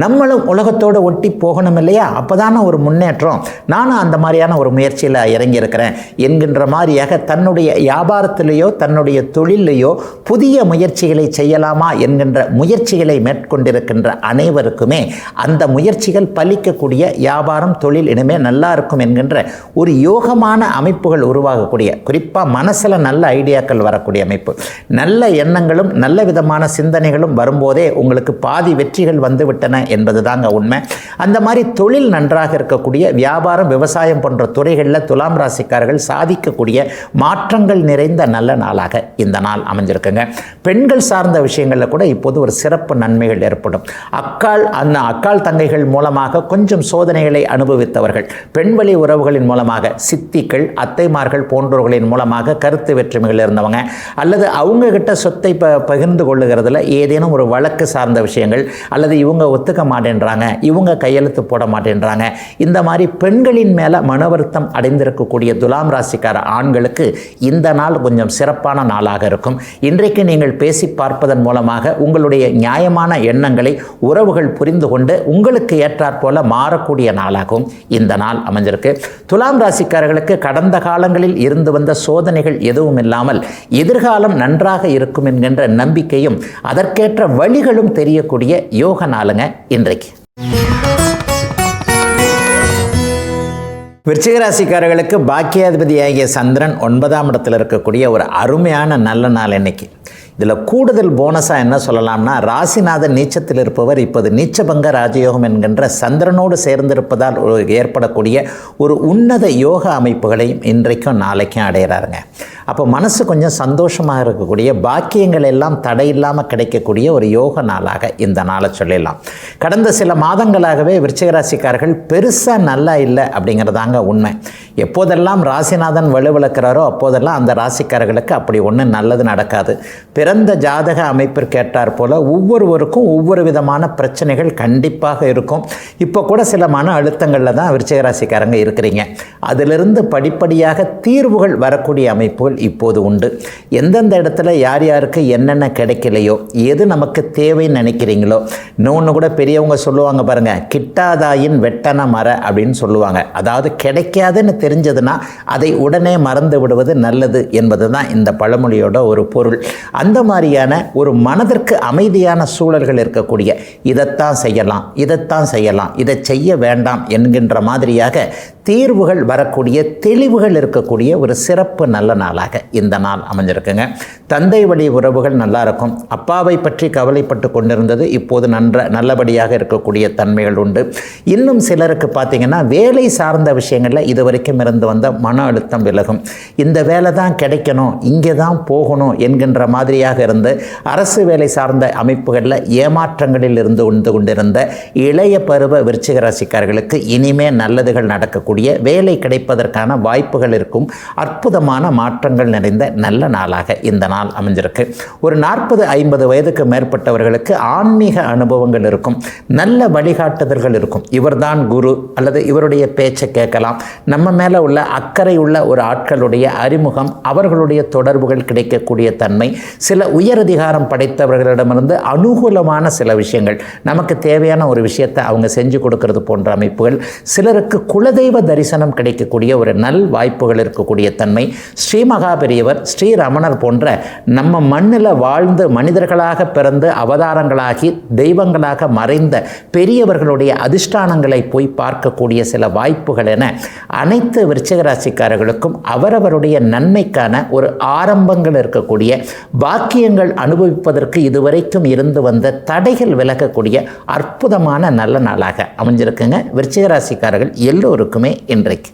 நம்மளும் உலகத்தோடு ஒட்டி போகணும் இல்லையா, அப்போதான ஒரு முன்னேற்றம், நானும் அந்த மாதிரியான ஒரு முயற்சியில் இறங்கியிருக்கிறேன் என்கின்ற மாதிரியாக தன்னுடைய வியாபாரத்திலேயோ தன்னுடைய தொழிலையோ புதிய முயற்சிகளை செய்யலாமா என்கின்ற முயற்சிகளை மேற்கொண்டிருக்கின்ற அனைவருக்குமே அந்த முயற்சிகள் பலிக்கக்கூடிய வியாபாரம், தொழில் இனிமே நல்லா இருக்கும் என்கின்ற ஒரு யோகமான அமைப்புகள் உருவாகக்கூடிய, குறிப்பாக மனசில் நல்ல ஐடியாக்கள் ஐடியாக்கள் வரக்கூடிய அமைப்பு. நல்ல எண்ணங்களும் நல்ல விதமான சிந்தனைகளும் வரும்போதே உங்களுக்கு பாதி வெற்றிகள் வந்துவிட்டன என்பது தாங்க உண்மை. அந்த மாதிரி தொழில் நன்றாக இருக்கக்கூடிய வியாபாரம், விவசாயம் போன்ற துறைகளில் துலாம் ராசிக்காரர்கள் சாதிக்கக்கூடிய மாற்றங்கள் நிறைந்த நல்ல நாளாக இந்த நாள் அமைஞ்சிருக்குங்க. பெண்கள் சார்ந்த விஷயங்களில் கூட இப்போது ஒரு சிறப்பு நன்மைகள் ஏற்படும். அக்காள் தங்கைகள் மூலமாக கொஞ்சம் சோதனைகளை அனுபவித்தவர்கள், பெண்வழி உறவுகளின் மூலமாக சித்திகள், அத்தைமார்கள் போன்றவர்களின் மூலமாக கருத்து வேற்றுமைகள் இருந்தவங்க, அல்லது அவங்க கிட்ட சொத்தை பகிர்ந்து கொள்ளுகிறதுல ஏதேனும் ஒரு வழக்கு சார்ந்த விஷயங்கள், அல்லது இவங்க ஒத்துக்க மாட்டேன்றாங்க, இவங்க கையெழுத்து போட மாட்டேன்றாங்க, இந்த மாதிரி பெண்களின் மேலே மன வருத்தம் அடைந்திருக்கக்கூடிய துலாம் ராசிக்கார ஆண்களுக்கு இந்த நாள் கொஞ்சம் சிறப்பான நாளாக இருக்கும். இன்றைக்கு நீங்கள் பேசி பார்ப்பதன் மூலமாக உங்களுடைய நியாயமான எண்ணங்களை உறவுகள் புரிந்து கொண்டு உங்களுக்கு ஏற்றாற் போல மாறக்கூடிய நாளாகவும் இந்த நாள் அமைஞ்சிருக்கு. துலாம் ராசிக்காரர்களுக்கு கடந்த காலங்களில் இருந்து வந்த சோதனைகள் எதுவும் இல்லாமல் எதிர்காலம் நன்றாக இருக்கும் என்கின்ற நம்பிக்கையும் அதற்கேற்ற வழிகளும் தெரியக்கூடிய யோக நாளுங்க இன்றைக்கு. விருச்சிகராசிக்காரர்களுக்கு பாக்கியாதிபதியாகிய சந்திரன் 9ஆம் இடத்தில் இருக்கக்கூடிய ஒரு அருமையான நல்ல நாள் இன்னைக்கு. இதில் கூடுதல் போனஸாக என்ன சொல்லலாம்னா, ராசிநாதன் நீச்சத்தில் இருப்பவர் இப்போது நீச்சபங்க ராஜயோகம் என்கின்ற சந்திரனோடு சேர்ந்திருப்பதால் ஏற்படக்கூடிய ஒரு உன்னத யோக அமைப்புகளையும் இன்றைக்கும் நாளைக்கும் அடைகிறாருங்க. அப்போ மனசு கொஞ்சம் சந்தோஷமாக இருக்கக்கூடிய, பாக்கியங்கள் எல்லாம் தடையில்லாமல் கிடைக்கக்கூடிய ஒரு யோக நாளாக இந்த நாளை சொல்லிடலாம். கடந்த சில மாதங்களாகவே விருச்சிகராசிக்காரர்கள் பெருசாக நல்லா இல்லை அப்படிங்கிறதாங்க உண்மை. எப்போதெல்லாம் ராசிநாதன் வலுவிழக்கிறாரோ அப்போதெல்லாம் அந்த ராசிக்காரர்களுக்கு அப்படி ஒன்றும் நல்லது நடக்காது. பிறந்த ஜாதக அமைப்பிற்கேற்றார் போல் ஒவ்வொருவருக்கும் ஒவ்வொரு விதமான பிரச்சனைகள் கண்டிப்பாக இருக்கும். இப்போ கூட சில மன அழுத்தங்களில் தான் விருச்சிகராசிக்காரங்க இருக்கிறீங்க. அதிலிருந்து படிப்படியாக தீர்வுகள் வரக்கூடிய அமைப்புகள் இப்போது உண்டு. எந்தெந்த இடத்துல யார் யாருக்கு என்னென்ன கிடைக்கலையோ, எது நமக்கு தேவைன்னு நினைக்கிறீங்களோ, இன்னொன்று கூட பெரியவங்க சொல்லுவாங்க பாருங்க, கிட்டாதாயின் வெட்டன மர அப்படின்னு சொல்லுவாங்க. அதாவது கிடைக்காதுன்னு தெரிஞ்சதுன்னா அதை உடனே மறந்து விடுவது நல்லது என்பது தான் இந்த பழமொழியோட ஒரு பொருள். அந்த மாதிரியான ஒரு மனதிற்கு அமைதியான சூழல்கள் இருக்கக்கூடிய, இதைத்தான் செய்யலாம், இதை செய்ய வேண்டாம் என்கின்ற மாதிரியாக தீர்வுகள் வரக்கூடிய, தெளிவுகள் இருக்கக்கூடிய ஒரு சிறப்பு நல்ல நாளாக இந்த நாள் அமைஞ்சிருக்குங்க. தந்தை வழி உறவுகள் நல்லா இருக்கும். அப்பாவை பற்றி கவலைப்பட்டு கொண்டிருந்தது இப்போது நல்லபடியாக இருக்கக்கூடிய தன்மைகள் உண்டு. இன்னும் சிலருக்கு பார்த்தீங்கன்னா வேலை சார்ந்த விஷயங்களில் இதுவரைக்கும் இருந்து வந்த மன அழுத்தம் விலகும். இந்த வேலை தான் கிடைக்கணும், இங்கே தான் போகணும் என்கின்ற மாதிரியாக இருந்து அரசு வேலை சார்ந்த அமைப்புகளில் ஏமாற்றங்களில் இருந்து உண்டு கொண்டிருந்த இளைய பருவ விருச்சிக ராசிக்காரர்களுக்கு இனிமே நல்லதுகள் நடக்கக்கூடிய, வேலை கிடைப்பதற்கான வாய்ப்புகள் இருக்கும் அற்புதமான மாற்றங்கள் நிறைந்த நல்ல நாளாக இந்த நாள் அமைஞ்சிருக்கு. ஒரு 40-50 வயதுக்கு மேற்பட்டவர்களுக்கு ஆன்மீக அனுபவங்கள் இருக்கும், நல்ல வழிகாட்டுதல்கள் இருக்கும். இவர்தான் குரு அல்லது இவருடைய பேச்சை கேட்கலாம். நம்ம மேலே உள்ள அக்கறை உள்ள ஒரு ஆட்களுடைய அறிமுகம், அவர்களுடைய தொடர்புகள் கிடைக்கக்கூடிய தன்மை, சில உயரதிகாரம் படைத்தவர்களிடமிருந்து அனுகூலமான சில விஷயங்கள், நமக்கு தேவையான ஒரு விஷயத்தை அவங்க செஞ்சு கொடுக்கறது போன்ற அமைப்புகள், சிலருக்கு குலதெய்வ தரிசனம் கிடைக்கக்கூடிய ஒரு நல் வாய்ப்புகள் இருக்கக்கூடிய தன்மை, ஸ்ரீ மகாபெரியவர், ஸ்ரீ ரமணர் போன்ற நம்ம மண்ணில் வாழ்ந்து மனிதர்களாக பிறந்து அவதாரங்களாகி தெய்வங்களாக மறைந்த பெரியவர்களுடைய அதிஷ்டானங்களை போய் பார்க்கக்கூடிய சில வாய்ப்புகள் என அனைத்து விருச்சிக ராசிக்காரர்களுக்கும் அவரவருடைய நன்மைக்கான ஒரு ஆரம்பங்கள் இருக்கக்கூடிய, பாக்கியங்கள் அனுபவிப்பதற்கு இதுவரைக்கும் இருந்து வந்த தடைகள் விலகக்கூடிய அற்புதமான நல்ல நாளாக அமைஞ்சிருக்குங்க விருச்சிக ராசிக்காரர்கள் எல்லோருக்குமே இன்றைக்கு.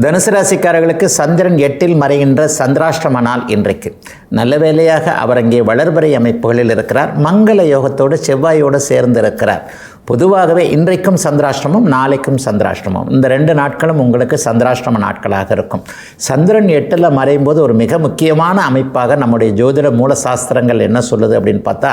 தனுசு ராசிக்காரர்களுக்கு சந்திரன் 8இல் மறைகின்ற சந்திராஷ்டம நாள் இன்றைக்கு. நல்ல வேளையாக அவர் அங்கே வளர்பறை அமைப்புகளில் இருக்கிறார். மங்கள யோகத்தோடு செவ்வாயோடு சேர்ந்து இருக்கிறார். பொதுவாகவே இன்றைக்கும் சந்திராஷ்டமம், நாளைக்கும் சந்திராஷ்டமம், இந்த 2 நாட்களும் உங்களுக்கு சந்திராஷ்டம நாட்களாக இருக்கும். சந்திரன் 8இல் மறையும் போது ஒரு மிக முக்கியமான அமைப்பாக நம்முடைய ஜோதிட மூல சாஸ்திரங்கள் என்ன சொல்லுது அப்படின்னு பார்த்தா,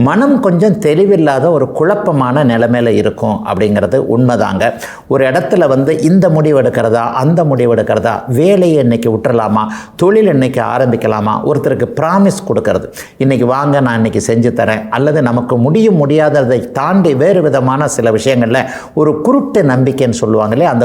மனம் கொஞ்சம் தெளிவில்லாத ஒரு குழப்பமான நிலைமையில் இருக்கும் அப்படிங்கிறது உண்மைதாங்க. ஒரு இடத்துல இந்த முடிவு எடுக்கிறதா, அந்த முடிவு எடுக்கிறதா, வேலையை இன்னைக்கு விட்டுறலாமா, தொழில் இன்னைக்கு ஆரம்பிக்கலாமா, ஒருத்தருக்கு ப்ராமிஸ் கொடுக்கறது, இன்னைக்கு வாங்க நான் இன்னைக்கு செஞ்சு தரேன், அல்லது நமக்கு முடியாததை தாண்டி வேறு விதமான விதமான சில விஷயங்களில் ஒரு குருட்டு நம்பிக்கைன்னு சொல்லுவாங்களே, அந்த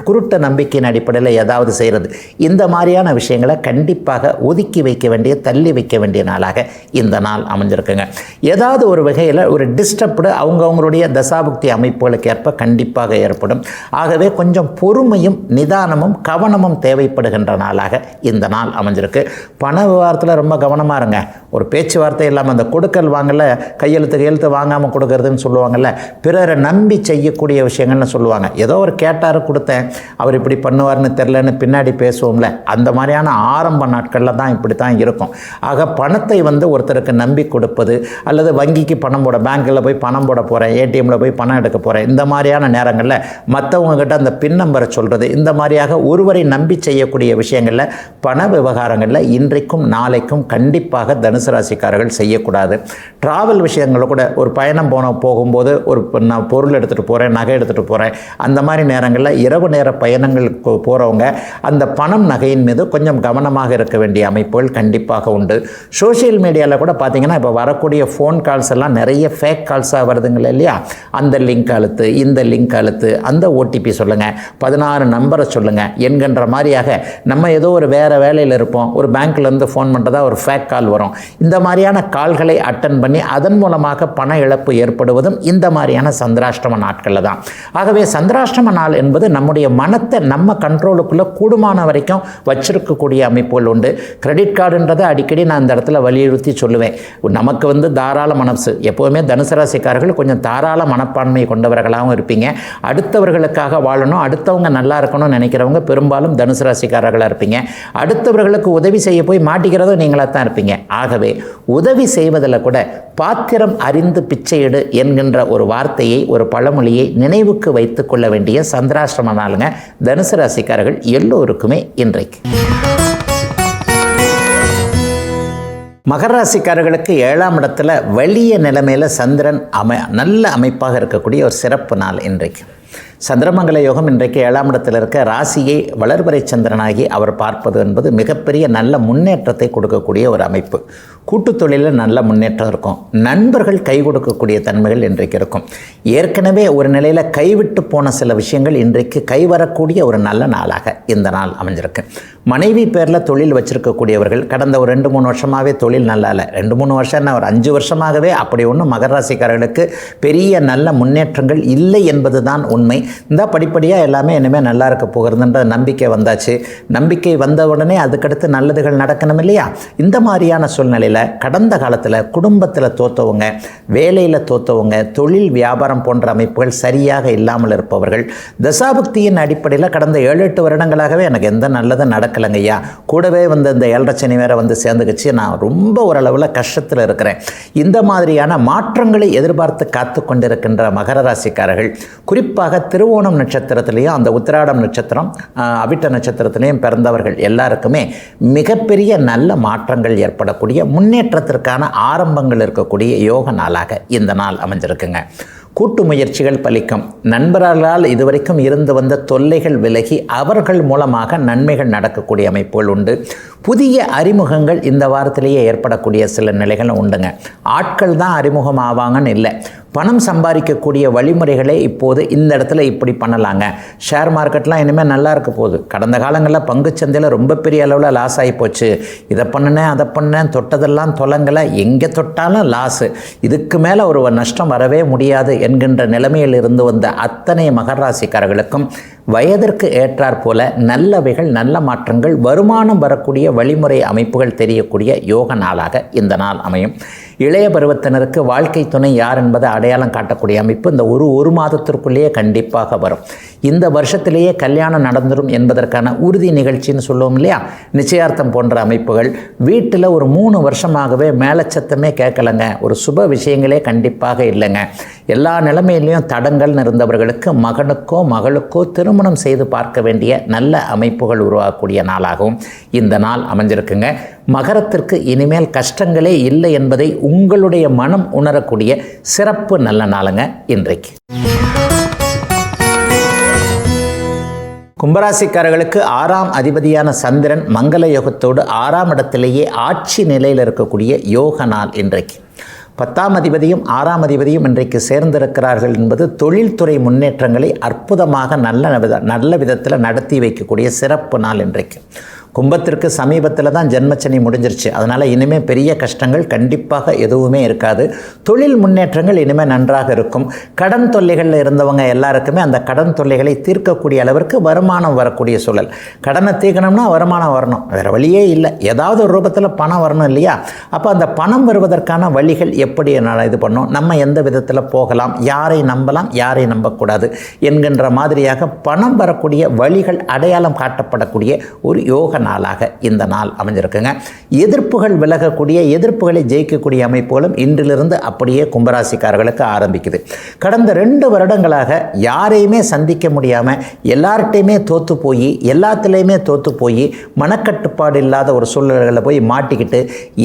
குருட்டு நம்பிக்கையின் அடிப்படையில் ஏதாவது செய்கிறது, இந்த மாதிரியான விஷயங்களை கண்டிப்பாக ஒதுக்கி வைக்க வேண்டிய, தள்ளி வைக்க வேண்டிய நாளாக இந்த நாள் அமைஞ்சிருக்குங்க. ஏதாவது ஒரு வகையில் ஒரு டிஸ்டர்ப்டு அவங்களுடைய தசாபுக்தி அமைப்புகளுக்கு ஏற்ப கண்டிப்பாக ஏற்படும். ஆகவே கொஞ்சம் பொறுமையும் நிதானமும் கவனமும் தேவைப்படுகின்ற நாளாக இந்த நாள் அமைஞ்சிருக்கு. பண விவகாரத்தில் ரொம்ப கவனமாக இருங்க. ஒரு பேச்சுவார்த்தை இல்லாமல் அந்த கொடுக்கல் வாங்கல, கையெழுத்து வாங்காமல் கொடுக்கறதுன்னு சொல்லுவாங்கள்ல, பிறரை நம்பி செய்யக்கூடிய விஷயங்கள்னு சொல்லுவாங்க. ஏதோ ஒரு கேட்டார் கொடுத்தேன், அவர் இப்படி பண்ணுவார்னு தெரிலன்னு பின்னாடி பேசுவோம்ல, அந்த மாதிரியான ஆரம்ப நாட்களில் தான் இப்படி தான் இருக்கும். ஆக பணத்தை ஒருத்தருக்கு நம்பி கொடுப்பது, அல்லது வங்கிக்கு பணம் போட, பேங்க்கில் போய் பணம் போட போகிறேன், ஏடிஎம்மில் போய் பணம் எடுக்க போகிறேன், இந்த மாதிரியான நேரங்களில் மற்றவங்ககிட்ட அந்த பின் நம்பரை சொல்கிறது, இந்த மாதிரியாக ஒருவரை நம்பி செய்யக்கூடிய விஷயங்களில், பண விவகாரங்களில் இன்றைக்கும் நாளைக்கும் கண்டிப்பாக தனுசு ராசிக்காரர்கள் செய்யக்கூடாது. ட்ராவல் விஷயங்களில் கூட ஒரு பயணம் போகும்போது ஒரு நான் பொருள் எடுத்துகிட்டு போகிறேன், நகை எடுத்துகிட்டு போகிறேன், அந்த மாதிரி நேரங்களில் இரவு நேர பயணங்களுக்கு போகிறவங்க அந்த பணம் நகையின் மீது கொஞ்சம் கவனமாக இருக்க வேண்டிய அமைப்புகள் கண்டிப்பாக உண்டு. சோஷியல் மீடியாவில் கூட பார்த்தீங்கன்னா இப்போ வரக்கூடிய ஃபோன் கால்ஸ் எல்லாம் நிறைய ஃபேக் கால்ஸாக வருதுங்களே இல்லையா, அந்த லிங்க் அழுத்து, இந்த லிங்க் அழுத்து, அந்த ஓடிபி சொல்லுங்கள், 16 நம்பரை சொல்லுங்கள் என்கின்ற மாதிரியாக நம்ம ஏதோ ஒரு வேறு வேலையில் இருப்போம், ஒரு பேங்க்லேருந்து ஃபோன் பண்ணுறதா ஒரு ஃபேக் கால் வரும். இந்த மாதிரியான கால்களை அட்டன் பண்ணி அதன் மூலமாக பண இழப்பு ஏற்படுவதும் இந்த மாதிரியான சந்திராஷ்டம நாட்களில் தான். ஆகவே சந்திராஷ்டம நாள் என்பது நம்முடைய மனத்தை நம்ம கண்ட்ரோலுக்குள்ளே கூடுமான வரைக்கும் வச்சிருக்கக்கூடிய அமைப்புகள் உண்டு. கிரெடிட் கார்டுன்றதை அடிக்கடி நான் இந்த இடத்துல வலியுறுத்தி சொல்லுவேன். நமக்கு தாராள மனசு, எப்போவுமே தனுசு ராசிக்காரர்கள் கொஞ்சம் தாராள மனப்பான்மை கொண்டவர்களாகவும் இருப்பீங்க. அடுத்தவர்களுக்காக வாழணும், அடுத்தவங்க நல்லா இருக்கணும்னு நினைக்கிறவங்க பெரும்பாலும் தனுசு ராசிக்காரர்களாக இருப்பீங்க. அடுத்தவர்களுக்கு உதவி செய்ய போய் மாட்டிக்கிறதும் நீங்களாக தான் இருப்பீங்க. ஆகவே உதவி செய்வதில் கூட பாத்திரம் அறிந்து பிச்சையிடு என்கின்ற ஒரு வார்த்தையை, ஒரு பழமொழியை நினைவுக்கு வைத்து கொள்ள வேண்டிய சந்திராஷ்டம நாளுங்க தனுசு ராசிக்காரர்கள் எல்லோருக்குமே இன்றைக்கு. மகர ராசிக்காரர்களுக்கு 7ஆம் இடத்துல வலிய நிலைமையில் சந்திரன் நல்ல அமைப்பாக இருக்கக்கூடிய ஒரு சிறப்பு நாள் இன்றைக்கு. சந்திரமங்கல யோகம் இன்றைக்கு 7ஆம் இடத்தில் இருக்க ராசியை வளர்பறை சந்திரனாகி அவர் பார்ப்பது என்பது மிகப்பெரிய நல்ல முன்னேற்றத்தை கொடுக்கக்கூடிய ஒரு அமைப்பு. கூட்டுத் தொழிலில் நல்ல முன்னேற்றம் இருக்கும். நண்பர்கள் கை கொடுக்கக்கூடிய தன்மைகள் இன்றைக்கு இருக்கும். ஏற்கனவே ஒரு நிலையில் கைவிட்டு போன சில விஷயங்கள் இன்றைக்கு கைவரக்கூடிய ஒரு நல்ல நாளாக இந்த நாள் அமைஞ்சிருக்கு. மனைவி பேரில் தொழில் வச்சிருக்கக்கூடியவர்கள் கடந்த ஒரு 2-3 வருஷமாகவே தொழில் நல்லா இல்லை, 2-3 வருஷம் என்ன, ஒரு 5 வருஷமாகவே அப்படி ஒன்றும் மகர ராசிக்காரர்களுக்கு பெரிய நல்ல முன்னேற்றங்கள் இல்லை என்பது தான் உண்மை. இந்த படிப்படியாக எல்லாமே இனிமேல் நல்லா இருக்க போகிறதுன்ற நம்பிக்கை வந்தாச்சு. நம்பிக்கை வந்த உடனே அதுக்கடுத்து நல்லதுகள் நடக்கணும் இல்லையா? இந்த மாதிரியான சூழ்நிலையில் கடந்த காலத்தில் குடும்பத்தில் தோற்றவங்க, வேலையில் தோற்றவங்க, தொழில் வியாபாரம் போன்ற அமைப்புகள் சரியாக இல்லாமல் இருப்பவர்கள், தசாபுக்தியின் அடிப்படையில் கடந்த 7-8 வருடங்களாகவே எனக்கு எந்த நல்லதும் நடக்கலைங்க ஐயா, கூடவே இந்த 7.5 சனி வேற சேர்ந்துக்கிச்சு, நான் ரொம்ப ஓரளவில் கஷ்டத்தில் இருக்கிறேன், இந்த மாதிரியான மாற்றங்களை எதிர்பார்த்து காத்து கொண்டிருக்கின்ற மகர ராசிக்காரர்கள், குறிப்பாக திருவோணம் நட்சத்திரத்திலையும் அந்த உத்திராடம் நட்சத்திரம் அவிட்ட நட்சத்திரத்திலையும் பிறந்தவர்கள் எல்லாருக்குமே மிகப்பெரிய நல்ல மாற்றங்கள் ஏற்படக்கூடிய முன்னேற்றத்திற்கான ஆரம்பங்கள் இருக்கக்கூடிய யோக நாளாக இந்த நாள் அமைஞ்சிருக்குங்க. கூட்டு முயற்சிகள் பலிக்கும். நண்பர்களால் இதுவரைக்கும் இருந்து வந்த தொல்லைகள் விலகி அவர்கள் மூலமாக நன்மைகள் நடக்கக்கூடிய அமைப்புகள் உண்டு. புதிய அறிமுகங்கள் இந்த வாரத்திலேயே ஏற்படக்கூடிய சில நிலைகளும் உண்டுங்க. ஆட்கள் தான் அறிமுகம் ஆவாங்கன்னு இல்லை, பணம் சம்பாதிக்கக்கூடிய வழிமுறைகளே இப்போது இந்த இடத்துல இப்படி பண்ணலாங்க. ஷேர் மார்க்கெட்லாம் இனிமேல் நல்லா இருக்க போகுது. கடந்த காலங்களில் பங்குச்சந்தையில் ரொம்ப பெரிய அளவில் லாஸ் ஆகி போச்சு. இதை பண்ணினேன், அதை பண்ணேன், தொட்டதெல்லாம் தொலைங்கலை, எங்கே தொட்டாலும் லாஸு, இதுக்கு மேலே ஒரு நஷ்டம் வரவே முடியாது என்கின்ற நிலைமையில் இருந்து வந்த அத்தனை மகர ராசிக்காரர்களுக்கும் வயதிற்கு ஏற்றாற் போல நல்லவைகள், நல்ல மாற்றங்கள், வருமானம் வரக்கூடிய வழிமுறை அமைப்புகள் தெரியக்கூடிய யோக நாளாக இந்த நாள் அமையும். இளைய பருவத்தினருக்கு வாழ்க்கை துணை யார் என்பதை அடையாளம் காட்டக்கூடிய அமைப்பு இந்த ஒரு மாதத்திற்குள்ளேயே கண்டிப்பாக வரும். இந்த வருஷத்திலேயே கல்யாணம் நடந்துடும் என்பதற்கான உறுதி நிகழ்ச்சின்னு சொல்லுவோம் இல்லையா, நிச்சயார்த்தம் போன்ற அமைப்புகள். வீட்டில் ஒரு 3 வருஷமாகவே மேலச்சத்தமே கேட்கலைங்க, ஒரு சுப விஷயங்களே கண்டிப்பாக இல்லைங்க, எல்லா நிலைமையிலையும் தடங்கள்னு இருந்தவர்களுக்கு மகனுக்கோ மகளுக்கோ திருமணம் செய்து பார்க்க வேண்டிய நல்ல அமைப்புகள் உருவாகக்கூடிய நாளாகவும் இந்த நாள் அமைஞ்சிருக்குங்க. மகரத்திற்கு இனிமேல் கஷ்டங்களே இல்லை என்பதை உங்களுடைய மனம் உணரக்கூடிய சிறப்பு நல்ல நாளுங்க இன்றைக்கு. கும்பராசிக்காரர்களுக்கு 6ஆம் அதிபதியான சந்திரன் மங்கள யோகத்தோடு 6ஆம் இடத்திலேயே ஆட்சி நிலையில் இருக்கக்கூடிய யோக நாள் இன்றைக்கு. 10ஆம் அதிபதியும் 6ஆம் அதிபதியும் இன்றைக்கு சேர்ந்திருக்கிறார்கள் என்பது தொழில்துறை முன்னேற்றங்களை அற்புதமாக நல்ல விதத்தில் நடத்தி வைக்கக்கூடிய சிறப்பு நாள் இன்றைக்கு. கும்பத்திற்கு சமீபத்தில் தான் ஜென்மச்சனி முடிஞ்சிருச்சு. அதனால் இனிமேல் பெரிய கஷ்டங்கள் கண்டிப்பாக எதுவுமே இருக்காது. தொழில் முன்னேற்றங்கள் இனிமேல் நன்றாக இருக்கும். கடன் தொல்லைகளில் இருந்தவங்க எல்லாருக்குமே அந்த கடன் தொல்லைகளை தீர்க்கக்கூடிய அளவிற்கு வருமானம் வரக்கூடிய சூழல். கடனை தீர்க்கணும்னா வருமானம் வரணும், வேறு வழியே இல்லை. ஏதாவது ஒரு ரூபத்தில் பணம் வரணும் இல்லையா? அப்போ அந்த பணம் வருவதற்கான வழிகள் எப்படி இது பண்ணணும், நம்ம எந்த விதத்தில் போகலாம், யாரை நம்பலாம் யாரை நம்பக்கூடாது என்கின்ற மாதிரியாக பணம் வரக்கூடிய வழிகள் அடையாளம் காட்டப்படக்கூடிய ஒரு யோக நாளாக இந்த நாள் அமைஞ்சிருக்குங்க. எதிர்ப்புகள் விலகக்கூடிய, எதிர்ப்புகளை ஜெயிக்கக்கூடிய அமைப்புகளும் இன்றிலிருந்து அப்படியே கும்பராசிக்காரர்களுக்கு ஆரம்பிக்குது. கடந்த 2 வருடங்களாக யாரையுமே சந்திக்க முடியாமல் எல்லார்ட்டையுமே தோற்று போய் எல்லாத்துலேயுமே தோற்று போய் மனக்கட்டுப்பாடு இல்லாத ஒரு சூழ்நிலைகளில் போய் மாட்டிக்கிட்டு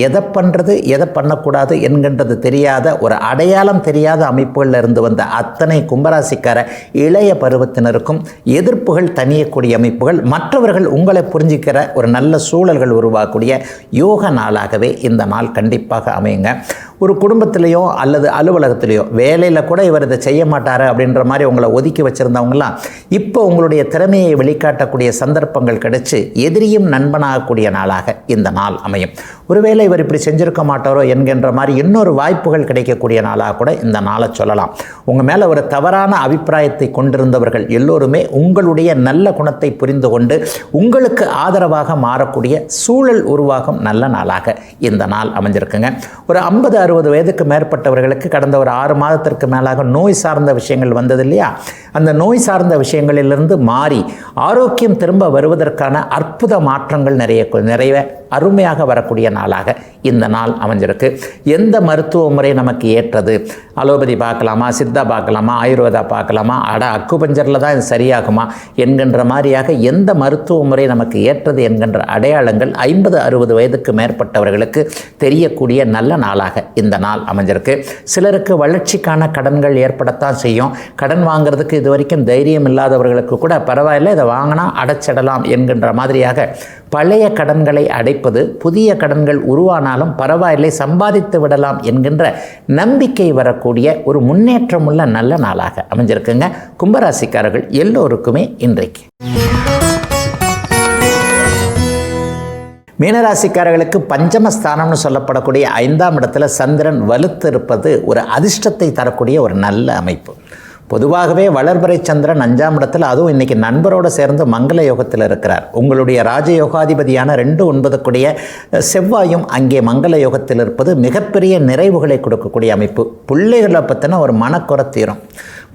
எதை பண்ணுறது எதை பண்ணக்கூடாது என்கின்றது தெரியாத ஒரு அடையாளம் தெரியாத அமைப்புகளில் இருந்து வந்த அத்தனை கும்பராசிக்கார இளைய பருவத்தினருக்கும் எதிர்ப்புகள் தணியக்கூடிய அமைப்புகள், மற்றவர்கள் உங்களை புரிஞ்சிக்கிற ஒரு நல்ல சூழல்கள் உருவாகக்கூடிய யோக நாளாகவே இந்த நாள் கண்டிப்பாக அமையுங்க. ஒரு குடும்பத்திலேயோ அல்லது அலுவலகத்திலேயோ வேலையில் கூட இவர் இதை செய்ய மாட்டார் அப்படின்ற மாதிரி உங்களை ஒதுக்கி வச்சுருந்தவங்களாம் இப்போ உங்களுடைய திறமையை வெளிக்காட்டக்கூடிய சந்தர்ப்பங்கள் கிடைச்சி எதிரியும் நண்பனாகக்கூடிய நாளாக இந்த நாள் அமையும். ஒருவேளை இவர் இப்படி செஞ்சிருக்க மாட்டாரோ என்கின்ற மாதிரி இன்னொரு வாய்ப்புகள் கிடைக்கக்கூடிய நாளாக கூட இந்த நாளை சொல்லலாம். உங்கள் மேலே ஒரு தவறான அபிப்பிராயத்தை கொண்டிருந்தவர்கள் எல்லோருமே உங்களுடைய நல்ல குணத்தை புரிந்து கொண்டு உங்களுக்கு ஆதரவாக மாறக்கூடிய சூழல் உருவாகும் நல்ல நாளாக இந்த நாள் அமைஞ்சிருக்குங்க. ஒரு 50-60 வயதுக்கு மேற்பட்டவர்களுக்கு கடந்த ஒரு 6 மாதத்திற்கு மேலாக நோய் சார்ந்த விஷயங்கள் வந்தது இல்லையா? அந்த நோய் சார்ந்த விஷயங்களிலிருந்து மாறி ஆரோக்கியம் திரும்ப வருவதற்கான அற்புத மாற்றங்கள் நிறைய அருமையாக வரக்கூடிய நாளாக இந்த நாள் அமைஞ்சிருக்கு. எந்த மருத்துவ முறை நமக்கு ஏற்றது, அலோபதி பார்க்கலாமா, சித்தா பார்க்கலாமா, ஆயுர்வேதா பார்க்கலாமா, அக்குபஞ்சரில் தான் இது சரியாகுமா என்கின்ற மாதிரியாக எந்த மருத்துவ முறை நமக்கு ஏற்றது என்கின்ற அடையாளங்கள் 50-60 வயதுக்கு மேற்பட்டவர்களுக்கு தெரியக்கூடிய நல்ல நாளாக இந்த நாள் அமைஞ்சிருக்கு. சிலருக்கு வளர்ச்சிக்கான கடன்கள் ஏற்படத்தான் செய்யும். கடன் வாங்கிறதுக்கு இது வரைக்கும் தைரியம் இல்லாதவர்களுக்கு கூட பரவாயில்லை, இதை வாங்கினா அடைச்சிடலாம் என்கின்ற மாதிரியாக பழைய கடன்களை அடைப்பது, புதிய கடன்கள் உருவானாலும் பரவாயில்லை சம்பாதித்து விடலாம் என்கின்ற நம்பிக்கை வரக்கூடிய ஒரு முன்னேற்றமுள்ள நல்ல நாளாக அமைஞ்சிருக்குங்க. கும்பராசிக்காரர்கள் எல்லோருக்குமே இன்றைக்கு. மீனராசிக்காரர்களுக்கு பஞ்சமஸ்தானம்னு சொல்லப்படக்கூடிய 5ஆம் இடத்துல சந்திரன் வலுத்து இருப்பது ஒரு அதிர்ஷ்டத்தை தரக்கூடிய ஒரு நல்ல அமைப்பு. பொதுவாகவே வளர்பிறை சந்திரன் 5ஆம் இடத்துல, அதுவும் இன்றைக்கி நண்பரோடு சேர்ந்து மங்கள யோகத்தில் இருக்கிறார். உங்களுடைய ராஜயோகாதிபதியான 2-9 கூடிய செவ்வாயும் அங்கே மங்கள யோகத்தில் இருப்பது மிகப்பெரிய நிறைவுகளை கொடுக்கக்கூடிய அமைப்பு. பிள்ளைகளை பற்றின ஒரு மனக்குறை தீரும்.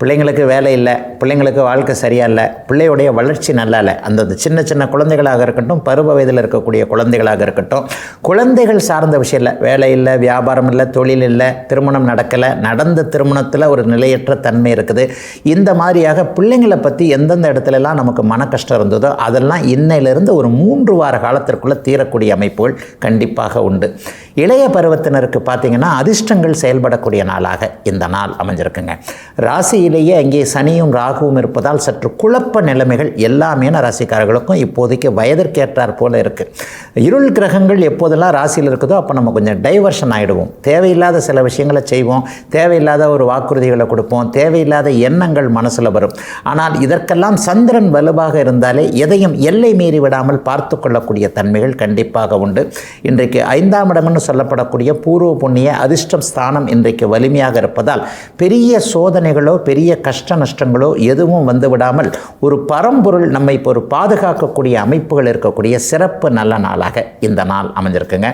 பிள்ளைங்களுக்கு வேலை இல்லை, பிள்ளைங்களுக்கு வாழ்க்கை சரியாக இல்லை, பிள்ளையுடைய வளர்ச்சி நல்லா இல்லை. அந்த சின்ன சின்ன குழந்தைகளாக இருக்கட்டும், பருவ வயதில் இருக்கக்கூடிய குழந்தைகளாக இருக்கட்டும், குழந்தைகள் சார்ந்த விஷயம் இல்லை, வேலை இல்லை, வியாபாரம் இல்லை, தொழில் இல்லை, திருமணம் நடக்கலை, நடந்த திருமணத்தில் ஒரு நிலையற்ற தன்மை இருக்குது. இந்த மாதிரியாக பிள்ளைங்களை பற்றி எந்தெந்த இடத்துலலாம் நமக்கு மன கஷ்டம் இருந்ததோ அதெல்லாம் இன்னையிலிருந்து ஒரு 3 வார காலத்திற்குள்ளே தீரக்கூடிய அமைப்புகள் கண்டிப்பாக உண்டு. இளைய பருவத்தினருக்கு பார்த்திங்கன்னா அதிர்ஷ்டங்கள் செயல்படக்கூடிய நாளாக இந்த நாள் அமைஞ்சிருக்குங்க. ராசியிலேயே அங்கே சனியும் ராகுவும் இருப்பதால் சற்று குழப்ப நிலைமைகள் எல்லா மீன ராசிக்காரர்களுக்கும் இப்போதைக்கு வயதிற்கேற்றார் போல இருக்குது. இருள் கிரகங்கள் எப்போதெல்லாம் ராசியில் இருக்குதோ அப்போ நம்ம கொஞ்சம் டைவர்ஷன் ஆகிடுவோம். தேவையில்லாத சில விஷயங்களை செய்வோம், தேவையில்லாத ஒரு வாக்குறுதிகளை கொடுப்போம், தேவையில்லாத எண்ணங்கள் மனசில் வரும். ஆனால் இதற்கெல்லாம் சந்திரன் வலுவாக இருந்தாலே எதையும் எல்லை மீறி விடாமல் பார்த்து கொள்ளக்கூடிய தன்மைகள் கண்டிப்பாக உண்டு. இன்றைக்கு 5ஆம் இடம்னு சொல்லப்படக்கூடிய பூர்வ புண்ணிய அதிர்ஷ்டம் ஸ்தானம் இன்றைக்கு வலிமையாக இருப்பதால் பெரிய சோதனைகளோ பெரிய கஷ்ட நஷ்டங்களோ எதுவும் வந்து விடாமல் ஒரு பரம்பொருள் நம்மை இப்போ ஒரு பாதுகாக்கக்கூடிய அமைப்புகள் இருக்கக்கூடிய சிறப்பு நல்ல நாளாக இந்த நாள் அமைஞ்சிருக்குங்க.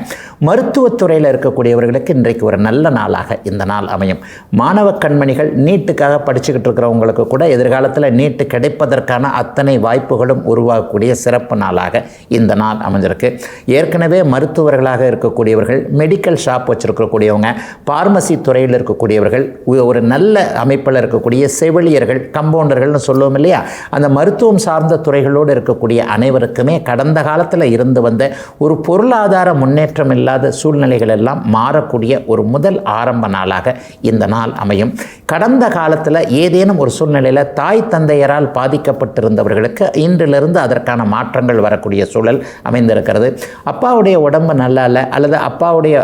மருத்துவத்துறையில் இருக்கக்கூடியவர்களுக்கு இன்றைக்கு ஒரு நல்ல நாளாக இந்த நாள் அமையும். மாணவ கண்மணிகள் நீட்டுக்காக படிச்சுக்கிட்டு இருக்கிறவங்களுக்கு கூட எதிர்காலத்தில் நீட்டு கிடைப்பதற்கான அத்தனை வாய்ப்புகளும் உருவாகக்கூடிய சிறப்பு நாளாக இந்த நாள் அமைஞ்சிருக்கு. ஏற்கனவே மருத்துவர்களாக இருக்கக்கூடியவர்கள், மெடிக்கல் ஷாப் வச்சுருக்கக்கூடியவங்க, பார்மசி துறையில் இருக்கக்கூடியவர்கள், ஒரு நல்ல அமைப்பில் இருக்கக்கூடிய இருக்கக்கூடிய செவிலியர்கள், கம்பவுண்டர்கள்னு சொல்லுவோம் இல்லையா, அந்த மருத்துவம் சார்ந்த துறைகளோடு இருக்கக்கூடிய அனைவருக்குமே கடந்த காலத்தில் இருந்து வந்த ஒரு பொருளாதார முன்னேற்றம் இல்லாத சூழ்நிலைகள் எல்லாம் மாறக்கூடிய ஒரு முதல் ஆரம்ப நாளாக இந்த நாள் அமையும். கடந்த காலத்தில் ஏதேனும் ஒரு சூழ்நிலையில் தாய் தந்தையரால் பாதிக்கப்பட்டிருந்தவர்களுக்கு இன்றிலிருந்து அதற்கான மாற்றங்கள் வரக்கூடிய சூழல் அமைந்திருக்கிறது. அப்பாவுடைய உடம்பு நல்லா இல்லை அல்லது அப்பாவுடைய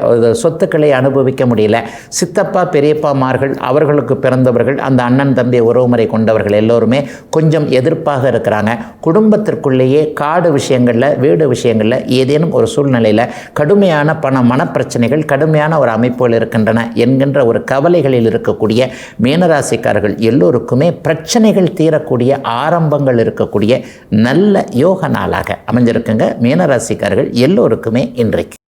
சொத்துக்களை அனுபவிக்க முடியல, சித்தப்பா பெரியப்பாமார்கள் அவர்களுக்கு பிறந்தவர்கள் அந்த அண்ணன் தம்பி உறவுமுறை கொண்டவர்கள் எல்லோருமே கொஞ்சம் எதிர்ப்பாக இருக்கிறாங்க. குடும்பத்திற்குள்ளேயே காடு விஷயங்களில், வீடு விஷயங்களில் ஏதேனும் ஒரு சூழ்நிலையில் கடுமையான மனப்பிரச்சனைகள், கடுமையான ஒரு அமைப்புகள் இருக்கின்றன என்கின்ற ஒரு கவலைகளில் இருக்கக்கூடிய மீனராசிக்காரர்கள் எல்லோருக்குமே பிரச்சனைகள் தீரக்கூடிய ஆரம்பங்கள் இருக்கக்கூடிய நல்ல யோக நாளாக அமைஞ்சிருக்குங்க மீனராசிக்காரர்கள் எல்லோருக்குமே இன்றைக்கு.